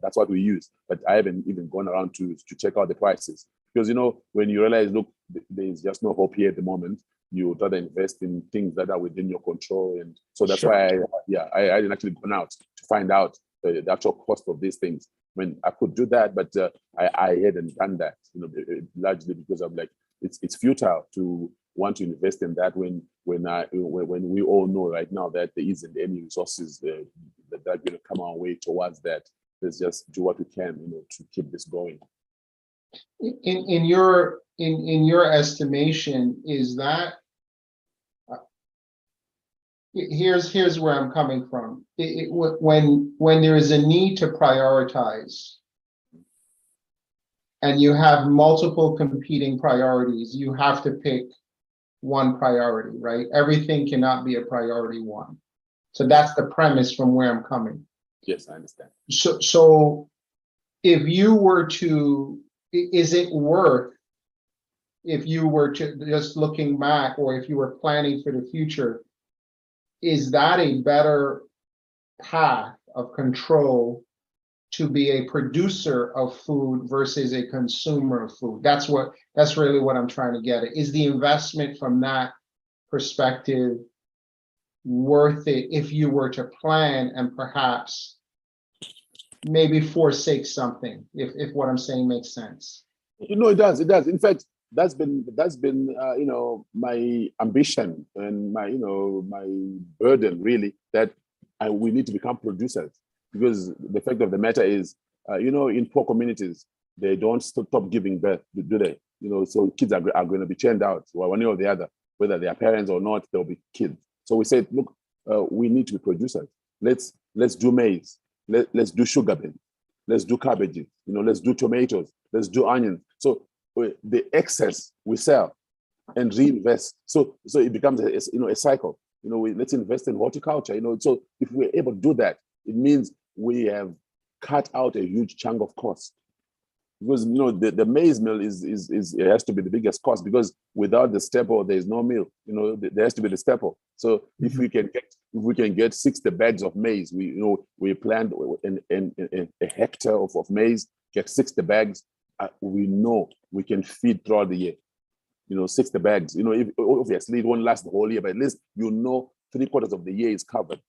that's what we use. But I haven't even gone around to check out the prices, because when you realize, look, there's just no hope here at the moment, you would rather invest in things that are within your control. And so that's Sure. why I didn't actually go out to find out the actual cost of these things. I mean, I could do that, but I hadn't done that, largely because I'm like, it's futile to want to invest in that when we all know right now that there isn't any resources that are going to come our way towards that. Let's just do what we can, to keep this going. In your estimation, is that here's where I'm coming from. When there is a need to prioritize and you have multiple competing priorities, you have to pick one priority, right? Everything cannot be a priority one. So that's the premise from where I'm coming. Yes, I understand. So if you were to, is it worth, if you were to just looking back, or if you were planning for the future, is that a better path of control to be a producer of food versus a consumer of food? That's really what I'm trying to get at. Is the investment from that perspective worth it if you were to plan and perhaps maybe forsake something, if what I'm saying makes sense? It does. In fact, that's been my ambition and my burden, really, that we need to become producers, because the fact of the matter is, in poor communities, they don't stop giving birth, do they? So kids are going to be churned out, one way or the other, whether they are parents or not. There'll be kids. So we said, look, we need to be producers. Let's do maize. Let's do sugar beet. Let's do cabbages. Let's do tomatoes. Let's do onions. So the excess we sell and reinvest. So it becomes a cycle. Let's invest in horticulture. So if we're able to do that, it means we have cut out a huge chunk of cost. Because the maize mill is it has to be the biggest cost, because without the staple there is no mill. There has to be the staple. So if we can get 60 bags of maize, we planned a hectare of maize, get 60 bags. We know we can feed throughout the year. 60 bags. Obviously it won't last the whole year, but at least 3/4 of the year is covered.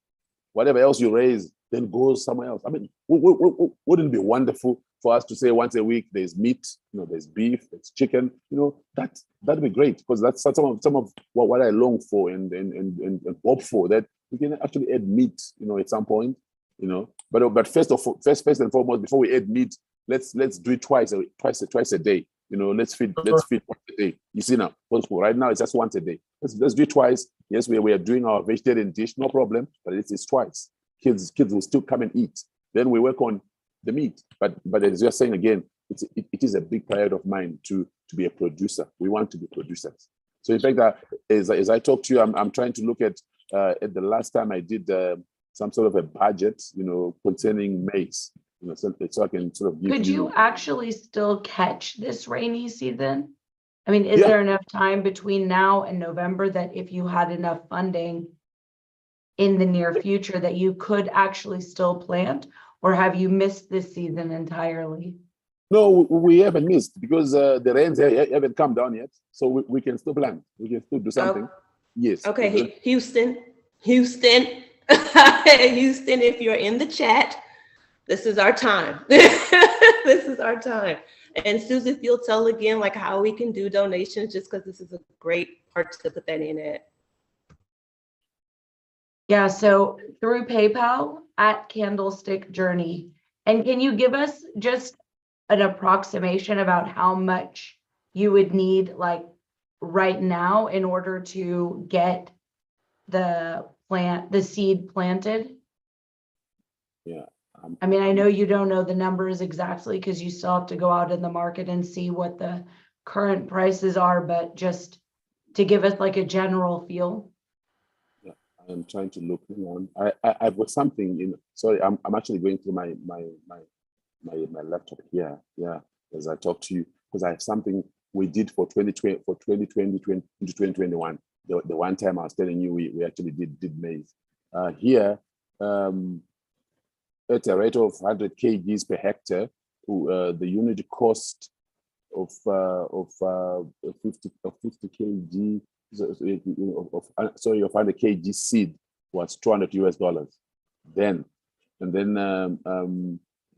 Whatever else you raise then goes somewhere else. I mean, wouldn't it be wonderful for us to say once a week there's meat, there's beef, there's chicken? That'd be great, because that's some of what I long for and hope for, that we can actually add meat, at some point, But first and foremost, before we add meat, let's do it twice a day. Let's feed once a day. You see now, right now it's just once a day. Let's do it twice. Yes, we are doing our vegetarian dish, no problem, but it's twice. Kids will still come and eat. Then we work on the meat. But as you're saying again, it is a big priority of mine to be a producer. We want to be producers. So in fact, as I talk to you, I'm trying to look at the last time I did some sort of a budget, concerning maize. So I can sort of give Could you actually still catch this rainy season? I mean, is Yeah. there enough time between now and November that if you had enough funding in the near future that you could actually still plant, or have you missed this season entirely? No, we haven't missed, because the rains haven't come down yet. So we can still plant. We can still do something. Yes. Okay, Houston, Houston, if you're in the chat, this is our time. This is our time. And Susie, if you'll tell again, like, how we can do donations, just because this is a great part to put that in it. Yeah, so through PayPal at Candlestick Journey. And can you give us just an approximation about how much you would need, like, right now in order to get the seed planted? Yeah. I mean, I know you don't know the numbers exactly because you still have to go out in the market and see what the current prices are, but just to give us like a general feel. Yeah, I'm trying to look. I've got something in. Sorry, I'm actually going through my laptop here. Yeah, as I talk to you, because I have something we did for 2020 into 2021. The one time I was telling you we actually did maize. Here, at a rate of 100 kgs per hectare, the unit cost of 50 kg of 100 kg seed was $200 US. Then, and then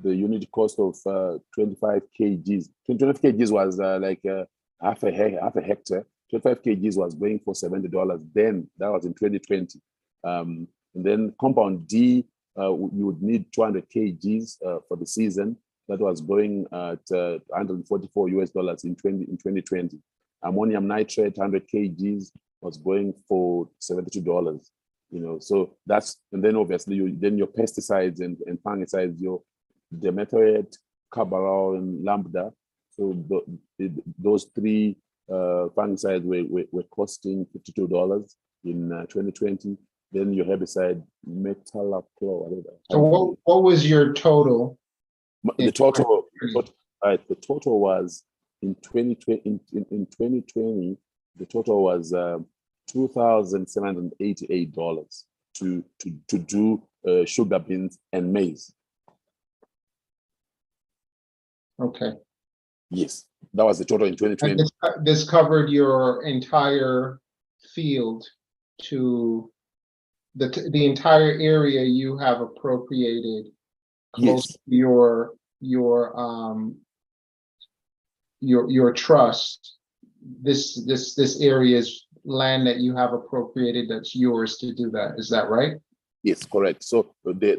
the unit cost of 25 kgs. 25 kgs was like half a hectare. 25 kgs was going for $70. Then that was in 2020. And then compound D, you would need 200 kgs for the season. That was going at $144 US in 2020. Ammonium nitrate, 100 kgs was going for $72. You know, so that's, and then obviously your pesticides and fungicides, your dimethoate, carbaryl, and lambda. So those three fungicides were costing $52 in 2020. Then your herbicide, metallachlor, whatever. So what was your total? The total was in 2020. In 2020, the total was $2,788 to do sugar beans and maize. Okay. Yes, that was the total in 2020. And this covered your entire field to the entire area you have appropriated close Yes. to your trust. This area's land that you have appropriated that's yours to do that. Is that right? Yes, correct. So there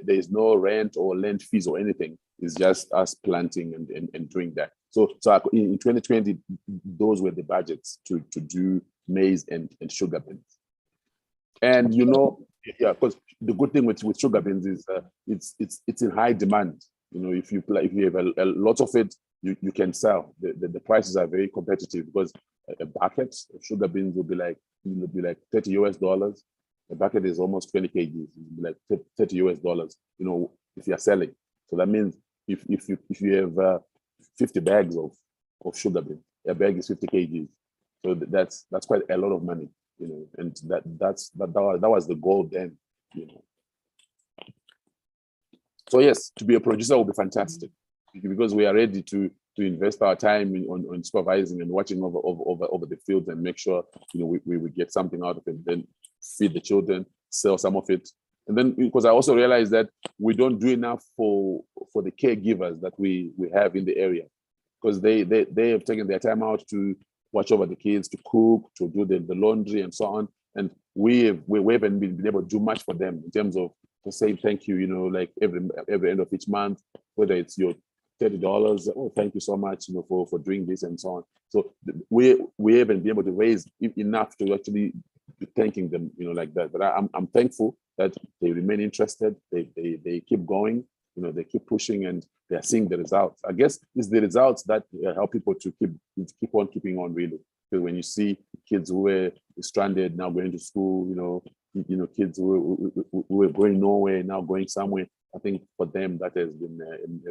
is no rent or land fees or anything. It's just us planting and doing that. So in 2020, those were the budgets to do maize and sugar beans. And you know, yeah, because the good thing with sugar beans is it's in high demand. You know, if you have a lot of it, you can sell. The prices are very competitive because a bucket of sugar beans will be like $30 US. A bucket is almost 20 kgs. It will be like $30 US. You know, if you're selling. So that means if you have 50 bags of sugar beans, a bag is 50 kgs. So that's quite a lot of money. You know, and that was the goal then. You know. So yes, to be a producer will be fantastic because we are ready to invest our time on supervising and watching over the fields and make sure, you know, we get something out of it, then feed the children, sell some of it. And then because I also realized that we don't do enough for the caregivers that we have in the area, because they have taken their time out to watch over the kids, to cook, to do the laundry and so on. And we haven't been able to do much for them in terms of to say thank you, you know, like every end of each month, whether it's your $30, oh, thank you so much, you know, for doing this and so on. So we haven't been able to raise enough to actually be thanking them, you know, like that. But I'm thankful that they remain interested. They keep going, you know, they keep pushing and they are seeing the results. I guess it's the results that help people to keep on keeping on, really. Because when you see kids who were stranded now going to school, you know, kids who were going nowhere now going somewhere, I think for them that has been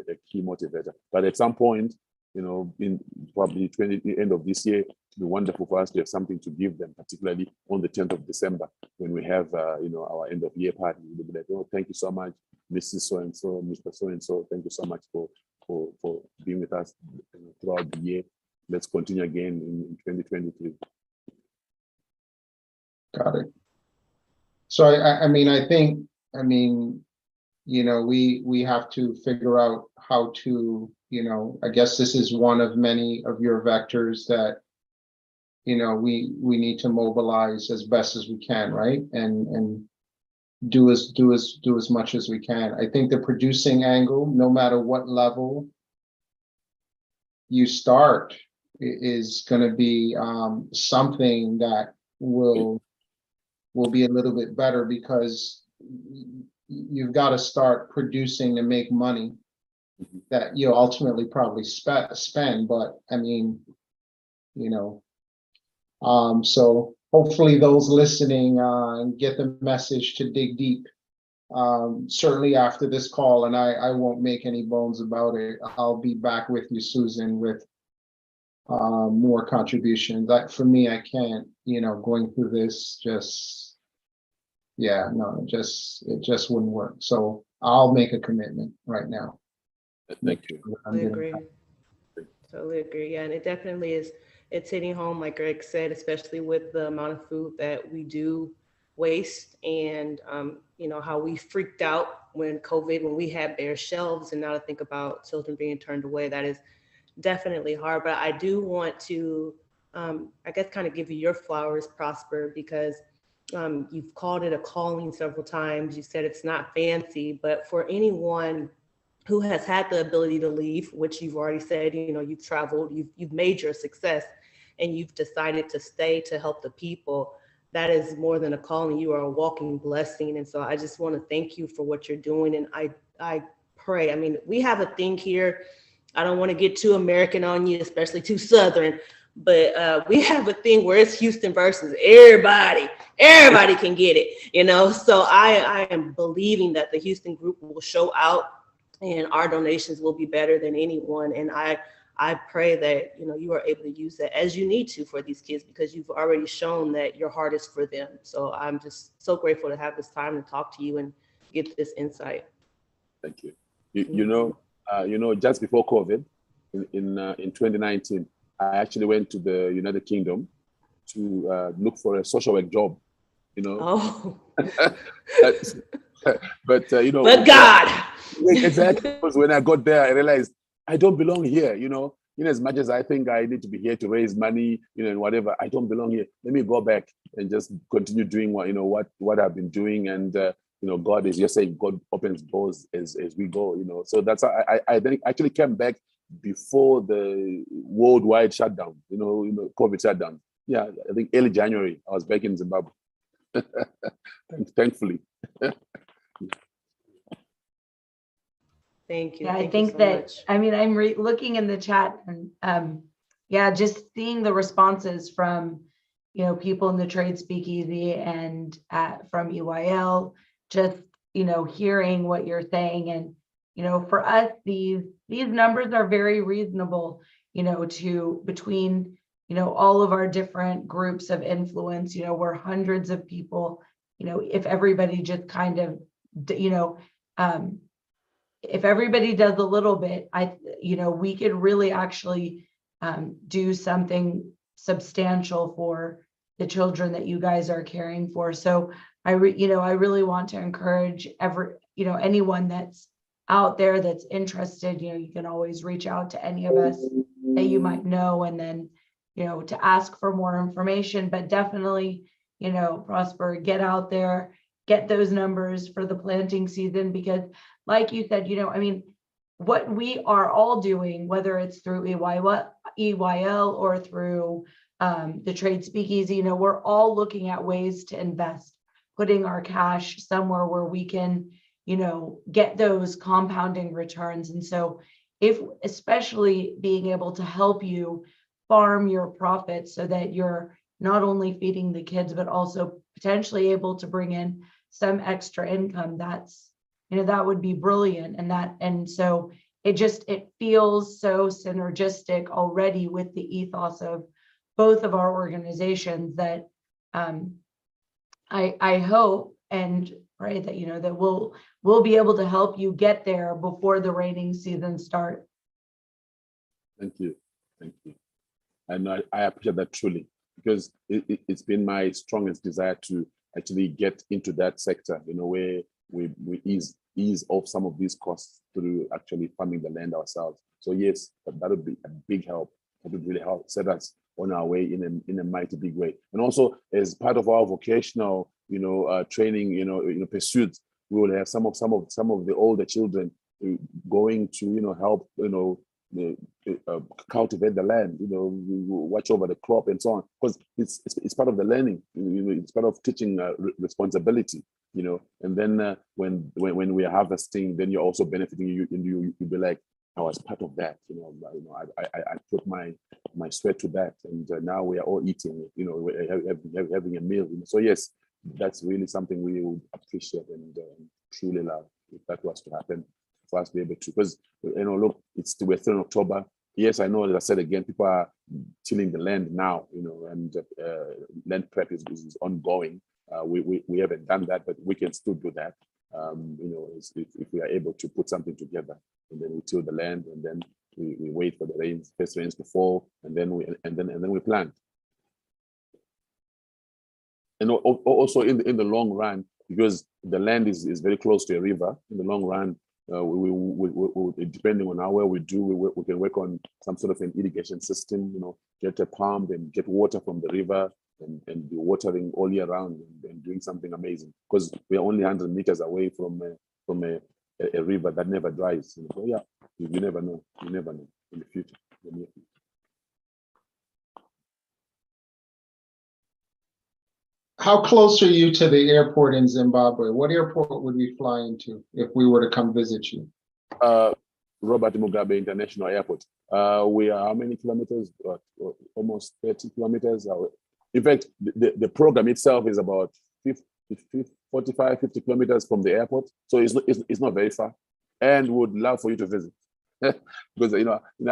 a key motivator. But at some point, you know, in probably the end of this year, it'll be wonderful for us to have something to give them, particularly on the 10th of December when we have, you know, our end of year party. We'll be like, oh, thank you so much, Mrs. So and so, Mr. So and so. Thank you so much for being with us throughout the year. Let's continue again in 2023. Got it. So I think, you know, we have to figure out how to, you know, I guess this is one of many of your vectors that, you know, we need to mobilize as best as we can, right? And do as much as we can. I think the producing angle, no matter what level you start, is going to be something that will be a little bit better, because you've got to start producing to make money that you'll ultimately probably spend. But I mean, you know, so hopefully those listening get the message to dig deep. Certainly after this call, and I won't make any bones about it, I'll be back with you, Susan, with more contribution. That for me, I can't, you know, going through this it just wouldn't work. So I'll make a commitment right now. Thank you. I agree. Totally agree. Yeah, and it definitely is. It's hitting home, like Greg said, especially with the amount of food that we do waste, and how we freaked out when COVID, when we had bare shelves, and now to think about children being turned away, that is definitely hard. But I do want to, I guess, kind of give you your flowers, Prosper, because you've called it a calling several times. You said it's not fancy, but for anyone who has had the ability to leave, which you've already said, you've traveled, you've made your success, and you've decided to stay to help the people, that is more than a calling. You are a walking blessing. And so I just want to thank you for what you're doing. And I pray, I mean, we have a thing here. I don't want to get too American on you, especially too Southern, but we have a thing where it's Houston versus everybody. Everybody can get it, So I am believing that the Houston group will show out, and our donations will be better than anyone. And I pray that you are able to use that as you need to for these kids, because you've already shown that your heart is for them. So I'm just so grateful to have this time to talk to you and get this insight. Thank you. Just before COVID, in 2019, I actually went to the United Kingdom to look for a social work job. Oh. But But God. Exactly. Because when I got there, I realized I don't belong here. As much as I think I need to be here to raise money, and whatever, I don't belong here. Let me go back and just continue doing what I've been doing. And God is just saying, God opens doors as we go. So that's how I then actually came back before the worldwide shutdown. COVID shutdown. Yeah, I think early January I was back in Zimbabwe. Thankfully. Thank you. Yeah, Thank I think you so that, much. I mean, I'm looking in the chat, and just seeing the responses from, people in the trade speakeasy and from EYL, just, hearing what you're saying. And, for us, these numbers are very reasonable, to between, all of our different groups of influence. We're hundreds of people, if everybody just kind of, if everybody does a little bit, we could really actually do something substantial for the children that you guys are caring for. So I really want to encourage anyone that's out there that's interested. You can always reach out to any of us that you might know, and then to ask for more information. But definitely, Prosper, get out there, get those numbers for the planting season, because like you said, I mean, what we are all doing, whether it's through EYL or through the trade speakeasy, we're all looking at ways to invest, putting our cash somewhere where we can, get those compounding returns. And so especially being able to help you farm your profits so that you're not only feeding the kids, but also potentially able to bring in some extra income, that would be brilliant. And so it feels so synergistic already with the ethos of both of our organizations that I hope and pray that that we'll be able to help you get there before the raining season starts. Thank you. And I appreciate that truly, because it's been my strongest desire to actually get into that sector, where we ease off some of these costs through actually farming the land ourselves. So yes, that would be a big help. That would really help set us on our way in a mighty big way. And also, as part of our vocational, training, pursuits, we will have some of the older children going to, help, cultivate the land, watch over the crop and so on, because it's part of the learning. It's part of teaching responsibility. And then when we are harvesting, then you're also benefiting. You be like, I was part of that. I put my sweat to that, and now we are all eating. We're having a meal. So yes, that's really something we would appreciate and truly love if that was to happen for us to be able to. Because look, we're still in October. Yes, I know, as I said again, people are tilling the land now. And land prep is ongoing. We haven't done that, but we can still do that. If we are able to put something together, and then we till the land, and then we wait for the rains, first rains to fall, and then we plant. And also in the long run, because the land is very close to a river, in the long run, we depending on how well we do, we can work on some sort of an irrigation system, get a pump and get water from the river and be watering all year round and doing something amazing, because we are only 100 meters away from a river that never dries. So yeah, you never know. You never know in the future. How close are you to the airport in Zimbabwe? What airport would we fly into if we were to come visit you? Robert Mugabe International Airport. We are how many kilometers? Almost 30 kilometers. In fact, the program itself is about 45, 50 kilometers from the airport. So it's not very far. And would love for you to visit. Because I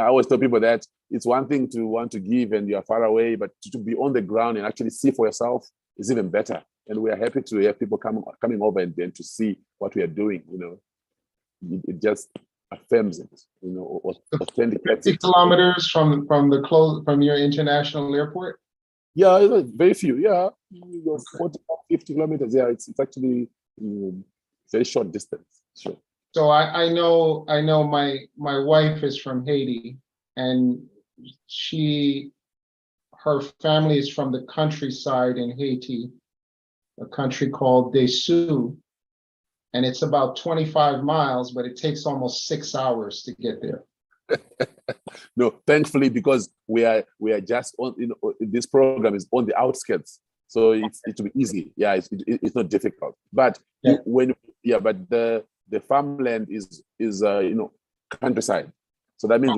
always tell people that it's one thing to want to give and you are far away, but to be on the ground and actually see for yourself is even better. And we are happy to have people coming over and then to see what we are doing. It just affirms it. Authentic. 50 kilometers from your international airport? Yeah, very few. Yeah, 40, 50 kilometers. Yeah, it's actually very short distance. Sure. So I know my wife is from Haiti, and her family is from the countryside in Haiti, a country called Dessous, and it's about 25 miles, but it takes almost 6 hours to get there. No, thankfully, because we are just on, this program is on the outskirts, so it will be easy. Yeah, it's not difficult. But yeah. But the farmland is countryside. So that means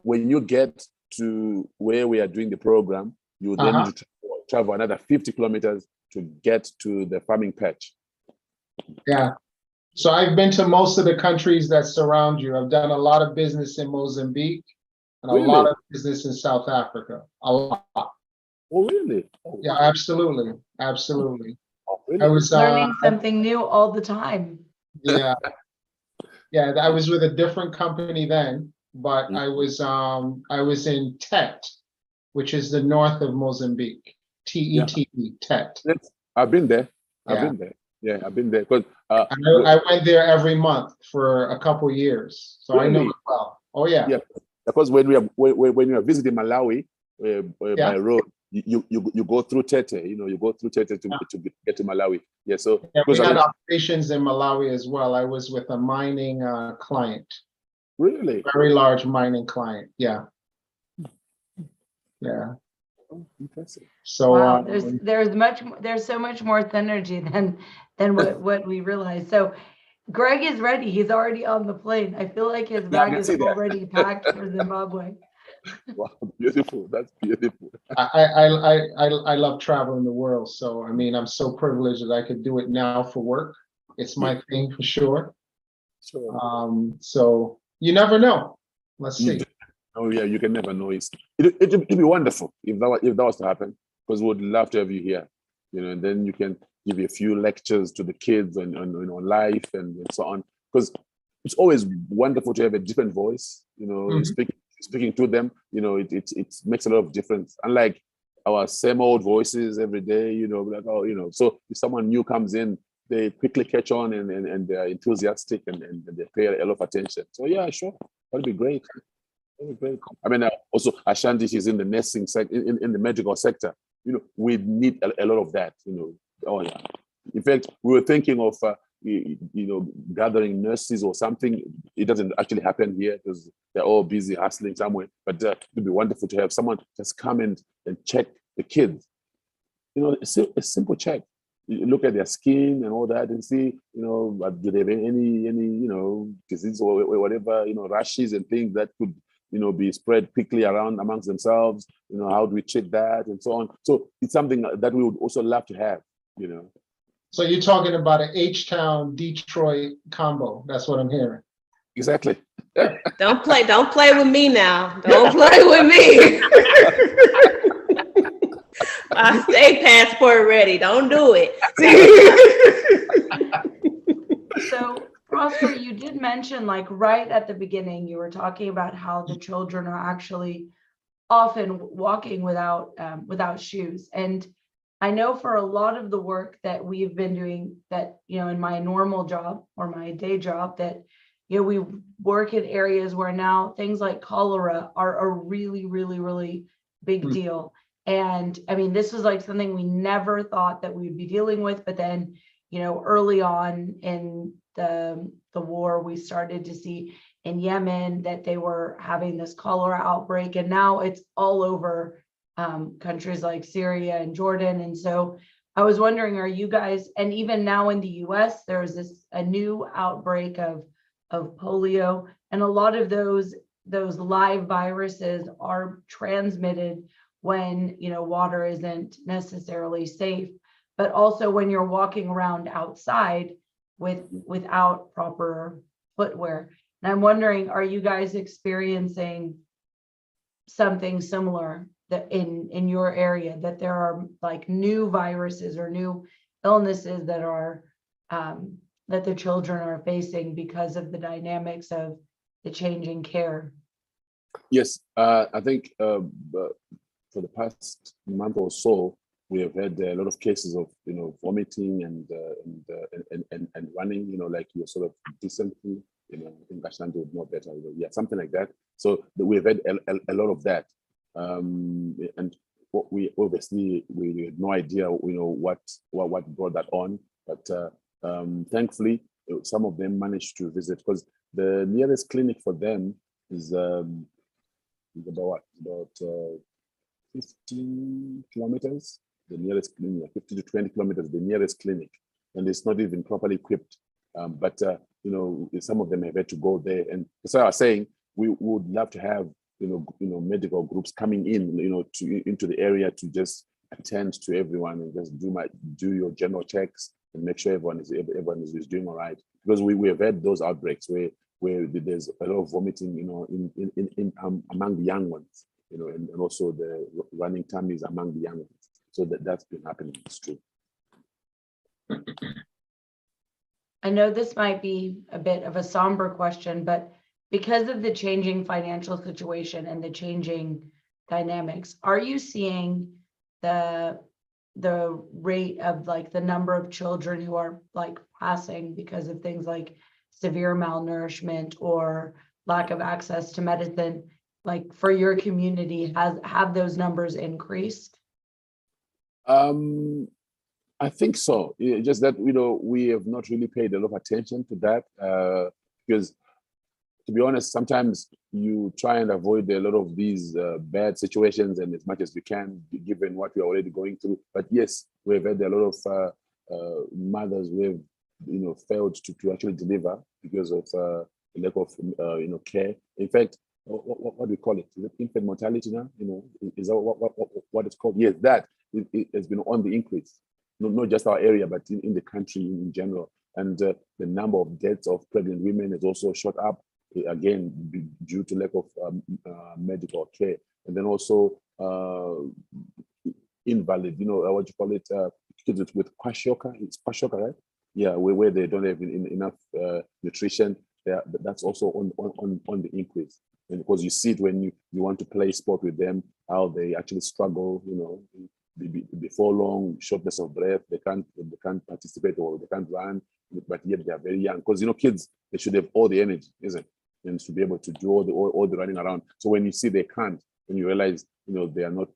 when you get to where we are doing the program, you then need to travel another 50 kilometers to get to the farming patch. Yeah. So I've been to most of the countries that surround you. I've done a lot of business in Mozambique and a lot of business in South Africa. A lot. Oh, really? Oh, yeah, absolutely. Absolutely. Oh, really? I was learning something new all the time. Yeah. Yeah, I was with a different company then, but I was in Tet, which is the north of Mozambique. T-E-T-E, Tet. I've been there. I've been there. Yeah, I've been there. Because I went there every month for a couple of years, so really? I know it well. Oh yeah. Yeah, because when we are visiting Malawi by road, you go through Tete. You go through Tete to get to Malawi. Yeah, so we had operations in Malawi as well. I was with a mining client. Really? Very large mining client. Yeah. Yeah. Oh, impressive. So wow, there's so much more synergy than what we realized. So Greg is ready. He's already on the plane. I feel like his bag is already packed for Zimbabwe. Wow, beautiful. That's beautiful. I love traveling the world. So I mean, I'm so privileged that I could do it now for work. It's my thing for sure. Sure. So you never know. Let's see. Oh yeah, you can never know. It'd be wonderful if that was to happen, because we would love to have you here. And then you can give a few lectures to the kids on life and so on. Because it's always wonderful to have a different voice. Speaking to them. It makes a lot of difference. Unlike our same old voices every day. So if someone new comes in, they quickly catch on and they're enthusiastic and they pay a lot of attention. So yeah, sure, that'd be great. I mean, also Ashanti is in the nursing sector, in the medical sector. We need a lot of that. Oh yeah. In fact, we were thinking of gathering nurses or something. It doesn't actually happen here because they're all busy hustling somewhere. But it'd be wonderful to have someone just come and check the kids. It's a simple check. You look at their skin and all that and see, do they have any disease or whatever, rashes and things that could be spread quickly around amongst themselves. How do we check that and so on? So it's something that we would also love to have. So you're talking about an H-Town Detroit combo. That's what I'm hearing. Exactly. Don't play with me now. Don't play with me. I stay passport ready. Don't do it. So Prosper, you did mention, like, right at the beginning, you were talking about how the children are actually often walking without shoes. And I know for a lot of the work that we've been doing, that, in my normal job or my day job, that, we work in areas where now things like cholera are a really, really, really big deal. And I mean, this was like something we never thought that we'd be dealing with, but then, early on in the war, we started to see in Yemen that they were having this cholera outbreak, and now it's all over countries like Syria and Jordan. And so I was wondering, are you guys, and even now in the US, there's a new outbreak of polio, and a lot of those live viruses are transmitted when water isn't necessarily safe, but also when you're walking around outside without proper footwear. And I'm wondering, are you guys experiencing something similar that in your area, that there are like new viruses or new illnesses that are that the children are facing because of the dynamics of the changing care? Yes, I think for the past month or so, we have had a lot of cases of vomiting and running. Like you're sort of decently. I think Ashland would know better. Yeah, something like that. So we've had a lot of that, and what we obviously we had no idea, what brought that on, but thankfully some of them managed to visit, because the nearest clinic for them is about 15 kilometers. The nearest clinic, 50 to 20 kilometers, the nearest clinic, and it's not even properly equipped. But some of them have had to go there, and so I was saying we would love to have medical groups coming in, into the area to just attend to everyone and just do your general checks and make sure everyone is doing all right, because we have had those outbreaks where there's a lot of vomiting, among the young ones, and also the running tummies among the young ones. So that's been happening. It's true. I know this might be a bit of a somber question, but because of the changing financial situation and the changing dynamics, are you seeing the rate of like the number of children who are like passing because of things like severe malnourishment or lack of access to medicine, like for your community, have those numbers increased? I think so. Just that we have not really paid a lot of attention to that, because, to be honest, sometimes you try and avoid a lot of these bad situations, and as much as you can, given what we're already going through. But yes, we've had a lot of mothers who have failed to actually deliver because of lack of care. In fact, what do we call it? Is it infant mortality now? Is that what it's called? Yes, that it has been on the increase. Not just our area, but in the country in general. And the number of deaths of pregnant women has also shot up, again, due to lack of medical care. And then also invalid, what you call it, kids with kwashiorkor. It's kwashiorkor, right? Yeah, where they don't have enough nutrition. That's also on the increase. And because you see it when you want to play sport with them, how they actually struggle, before long, shortness of breath, they can't participate or they can't run, but yet they are very young. Because kids, they should have all the energy, isn't it? And to be able to do all the running around. So when you see they can't, and you realize they are not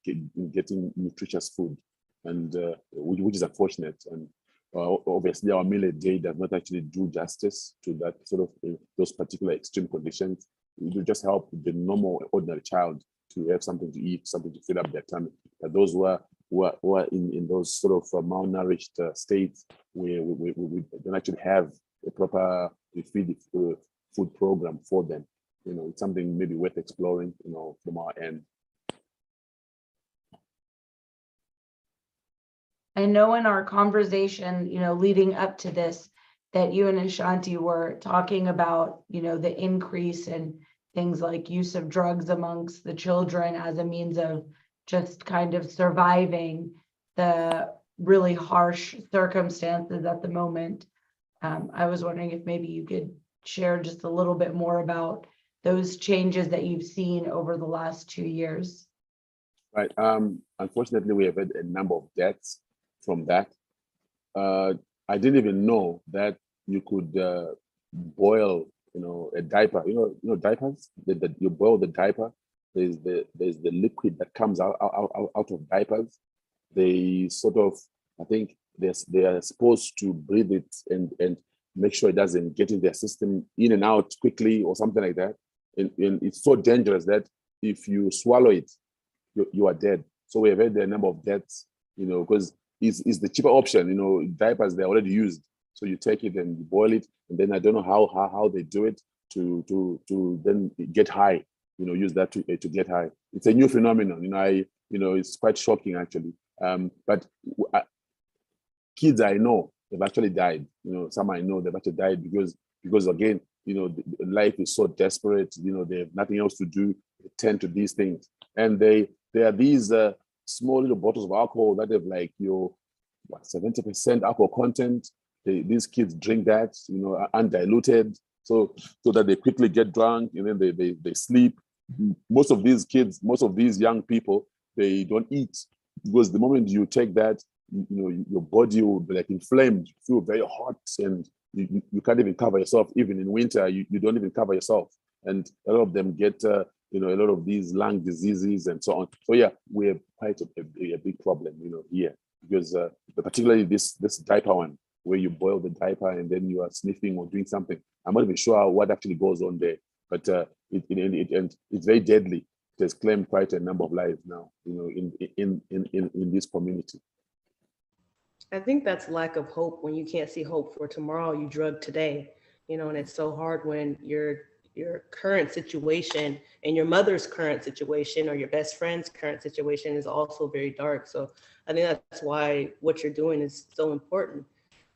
getting nutritious food, and which is unfortunate. And obviously our meal a day does not actually do justice to that sort of those particular extreme conditions. It will just help the normal ordinary child to have something to eat, something to fill up their tummy. But those who are in those sort of malnourished states, where we don't actually have a proper food program for them. It's something maybe worth exploring, from our end. I know in our conversation, leading up to this, that you and Ashanti were talking about, the increase in things like use of drugs amongst the children as a means of just kind of surviving the really harsh circumstances at the moment. I was wondering if maybe you could share just a little bit more about those changes that you've seen over the last 2 years. Right. Unfortunately, we have had a number of deaths from that. I didn't even know that you could boil, a diaper. Diapers. You boil the diaper. There's the liquid that comes out of diapers. They sort of, I think, they are supposed to breathe it and make sure it doesn't get in their system in and out quickly or something like that. And it's so dangerous that if you swallow it, you are dead. So we have had a number of deaths, because it's the cheaper option. Diapers, they're already used. So you take it and you boil it, and then I don't know how they do it to then get high. Use that to get high. It's a new phenomenon. It's quite shocking actually. But kids I know they've actually died. Some I know they've actually died because again, life is so desperate. They have nothing else to do. They tend to these things, and they are these small little bottles of alcohol that have like 70% alcohol content. These kids drink that, undiluted, so that they quickly get drunk and then they sleep. Most of these kids, most of these young people, they don't eat because the moment you take that, your body will be like inflamed, feel very hot, and you can't even cover yourself. Even in winter, you don't even cover yourself, and a lot of them get a lot of these lung diseases and so on. So yeah, we have quite a big problem, here, because particularly this diaper one, where you boil the diaper and then you are sniffing or doing something. I'm not even sure what actually goes on there, but it's very deadly. It has claimed quite a number of lives now, in this community. I think that's lack of hope. When you can't see hope for tomorrow, you drug today, and it's so hard when your current situation and your mother's current situation or your best friend's current situation is also very dark. So I think that's why what you're doing is so important,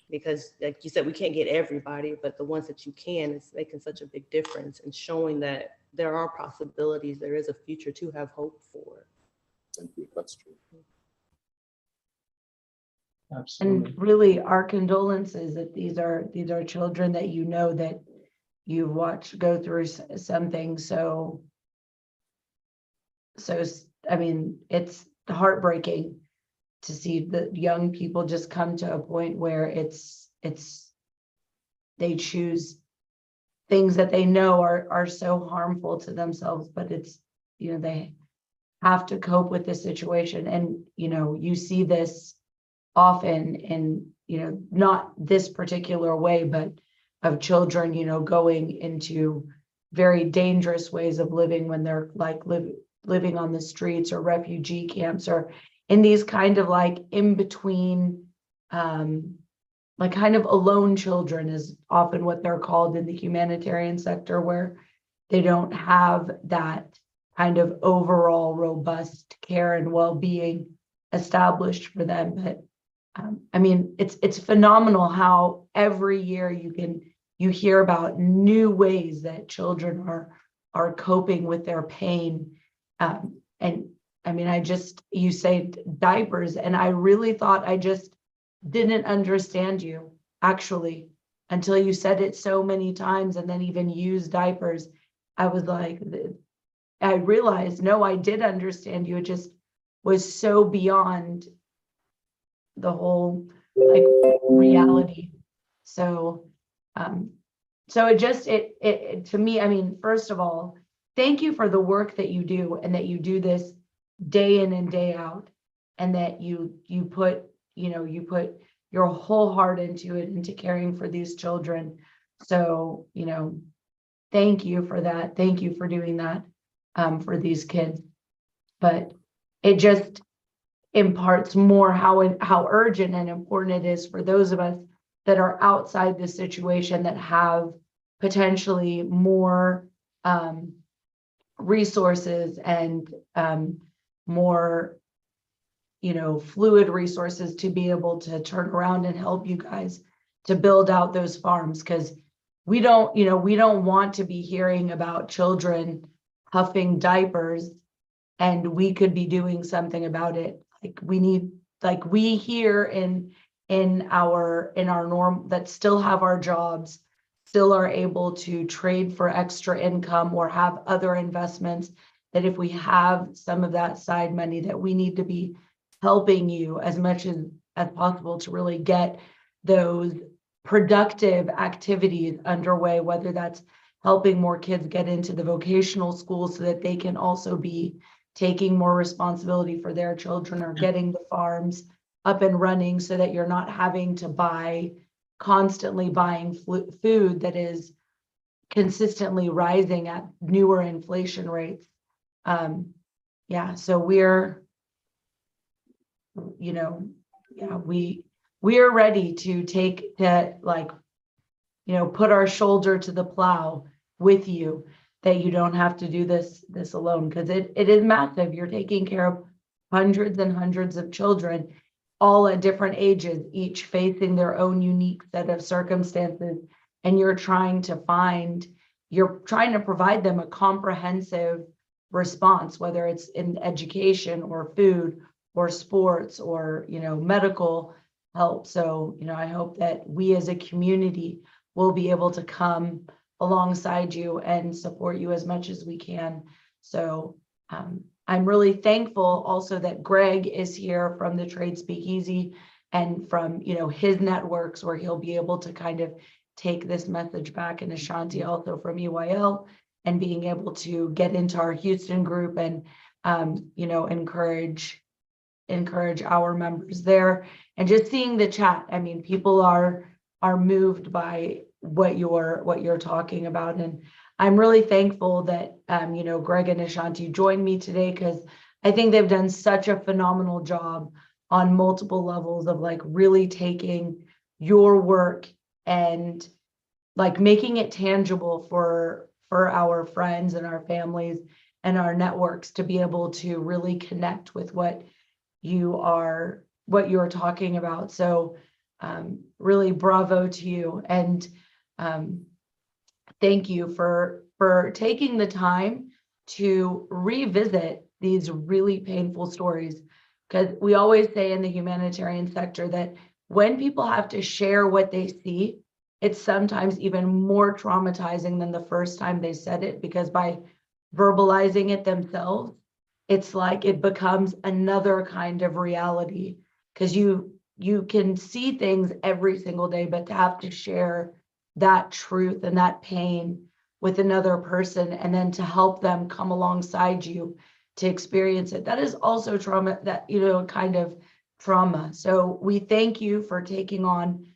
because like you said, we can't get everybody, but the ones that you can, it's making such a big difference and showing that there are possibilities, there is a future to have hope for. Thank you. That's true. Absolutely. And really, our condolences that these are children that that you've watched go through something so I mean, it's heartbreaking to see the young people just come to a point where they choose things that they know are so harmful to themselves, but it's they have to cope with the situation. And you see this often in not this particular way, but of children going into very dangerous ways of living when they're like living on the streets or refugee camps or in these kind of like in between like kind of alone children is often what they're called in the humanitarian sector, where they don't have that kind of overall robust care and well-being established for them. But I mean, it's phenomenal how every year you hear about new ways that children are coping with their pain. And I mean, you say diapers, and I really thought I just didn't understand you actually until you said it so many times, and then even use diapers. I was like, I realized, no, I did understand you. It just was so beyond the whole like reality. So it to me, I mean, first of all, thank you for the work that you do, and that you do this day in and day out, and that you put your whole heart into it, into caring for these children. So thank you for that. Thank you for doing that for these kids. But it just imparts more how urgent and important it is for those of us that are outside this situation, that have potentially more resources and more fluid resources to be able to turn around and help you guys to build out those farms. Because we don't want to be hearing about children huffing diapers, and we could be doing something about it. Like we here in in our norm, that still have our jobs, still are able to trade for extra income or have other investments, that if we have some of that side money, that we need to be helping you as much as possible to really get those productive activities underway, whether that's helping more kids get into the vocational schools so that they can also be taking more responsibility for their children, or getting the farms up and running so that you're not having to constantly buying food that is consistently rising at newer inflation rates. Yeah, so we're, you know, yeah, we are ready to put our shoulder to the plow with you, that you don't have to do this alone, because it is massive. You're taking care of hundreds and hundreds of children, all at different ages, each facing their own unique set of circumstances, and you're trying to provide them a comprehensive response, whether it's in education or food or sports or, medical help. So, I hope that we as a community will be able to come alongside you and support you as much as we can. So I'm really thankful also that Greg is here from the Trade Speakeasy and from, his networks, where he'll be able to kind of take this message back, and Ashanti also from EYL, and being able to get into our Houston group and, encourage our members there. And just seeing the chat, I mean, people are moved by what you're talking about. And I'm really thankful that, Greg and Ashanti joined me today, because I think they've done such a phenomenal job on multiple levels of really taking your work and making it tangible for our friends and our families and our networks to be able to really connect with what you're talking about. So really bravo to you, and thank you for taking the time to revisit these really painful stories, because we always say in the humanitarian sector that when people have to share what they see, it's sometimes even more traumatizing than the first time they said it, because by verbalizing it themselves, it's like it becomes another kind of reality, because you can see things every single day, but to have to share that truth and that pain with another person, and then to help them come alongside you to experience it, that is also trauma, that, kind of trauma. So we thank you for taking on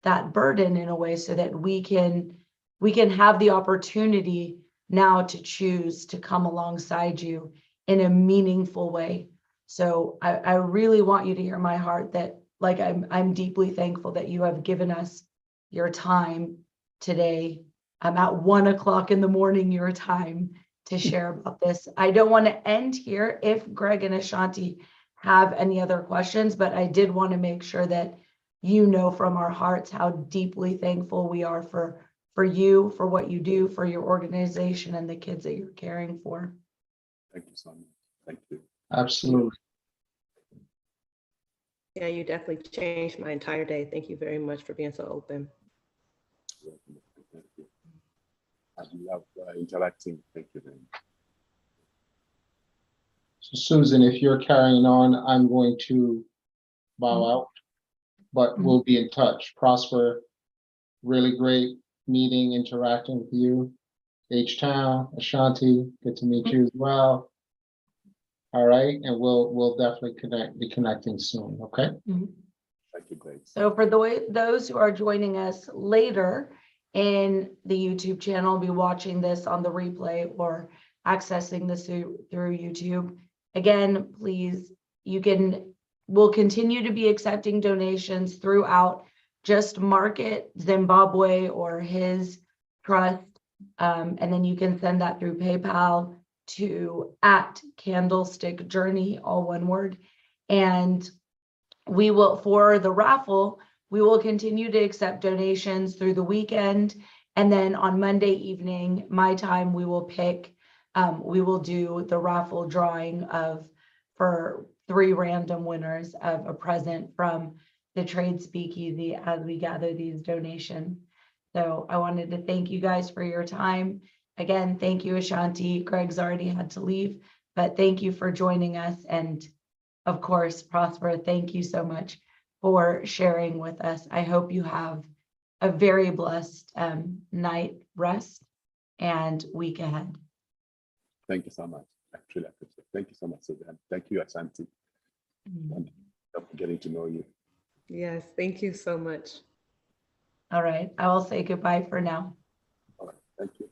that burden in a way, so that we can have the opportunity now to choose to come alongside you in a meaningful way. So I really want you to hear my heart that I'm deeply thankful that you have given us your time today. I'm at 1 o'clock in the morning, your time, to share about this. I don't want to end here if Greg and Ashanti have any other questions, but I did want to make sure that from our hearts how deeply thankful we are for you, for what you do, for your organization, and the kids that you're caring for. Thank you so much. Thank you. Absolutely. Yeah, you definitely changed my entire day. Thank you very much for being so open. Thank you. I love interacting. Thank you very much. So Susan, if you're carrying on, I'm going to bow out, but we'll be in touch. Prosper, really great meeting, interacting with you. H-Town, Ashanti, good to meet you as well. All right, and we'll definitely be connecting soon, okay? Thank you, Greg. So for those who are joining us later in the YouTube channel, be watching this on the replay or accessing this through YouTube. Again, please, we'll continue to be accepting donations throughout. Just market Zimbabwe or his trust, and then you can send that through PayPal to @Candlestick Journey, all one word. And we will, for the raffle, we will continue to accept donations through the weekend. And then on Monday evening, my time, we will do the raffle drawing for 3 random winners of a present from the Trade Speakeasy as we gather these donations. So I wanted to thank you guys for your time. Again, thank you, Ashanti. Greg's already had to leave, but thank you for joining us. And of course, Prosper, thank you so much for sharing with us. I hope you have a very blessed night rest and week ahead. Thank you so much. I truly appreciate it. Thank you so much, Suzanne. Thank you, Ashanti. And getting to know you. Yes, thank you so much. All right, I will say goodbye for now. All right. Thank you.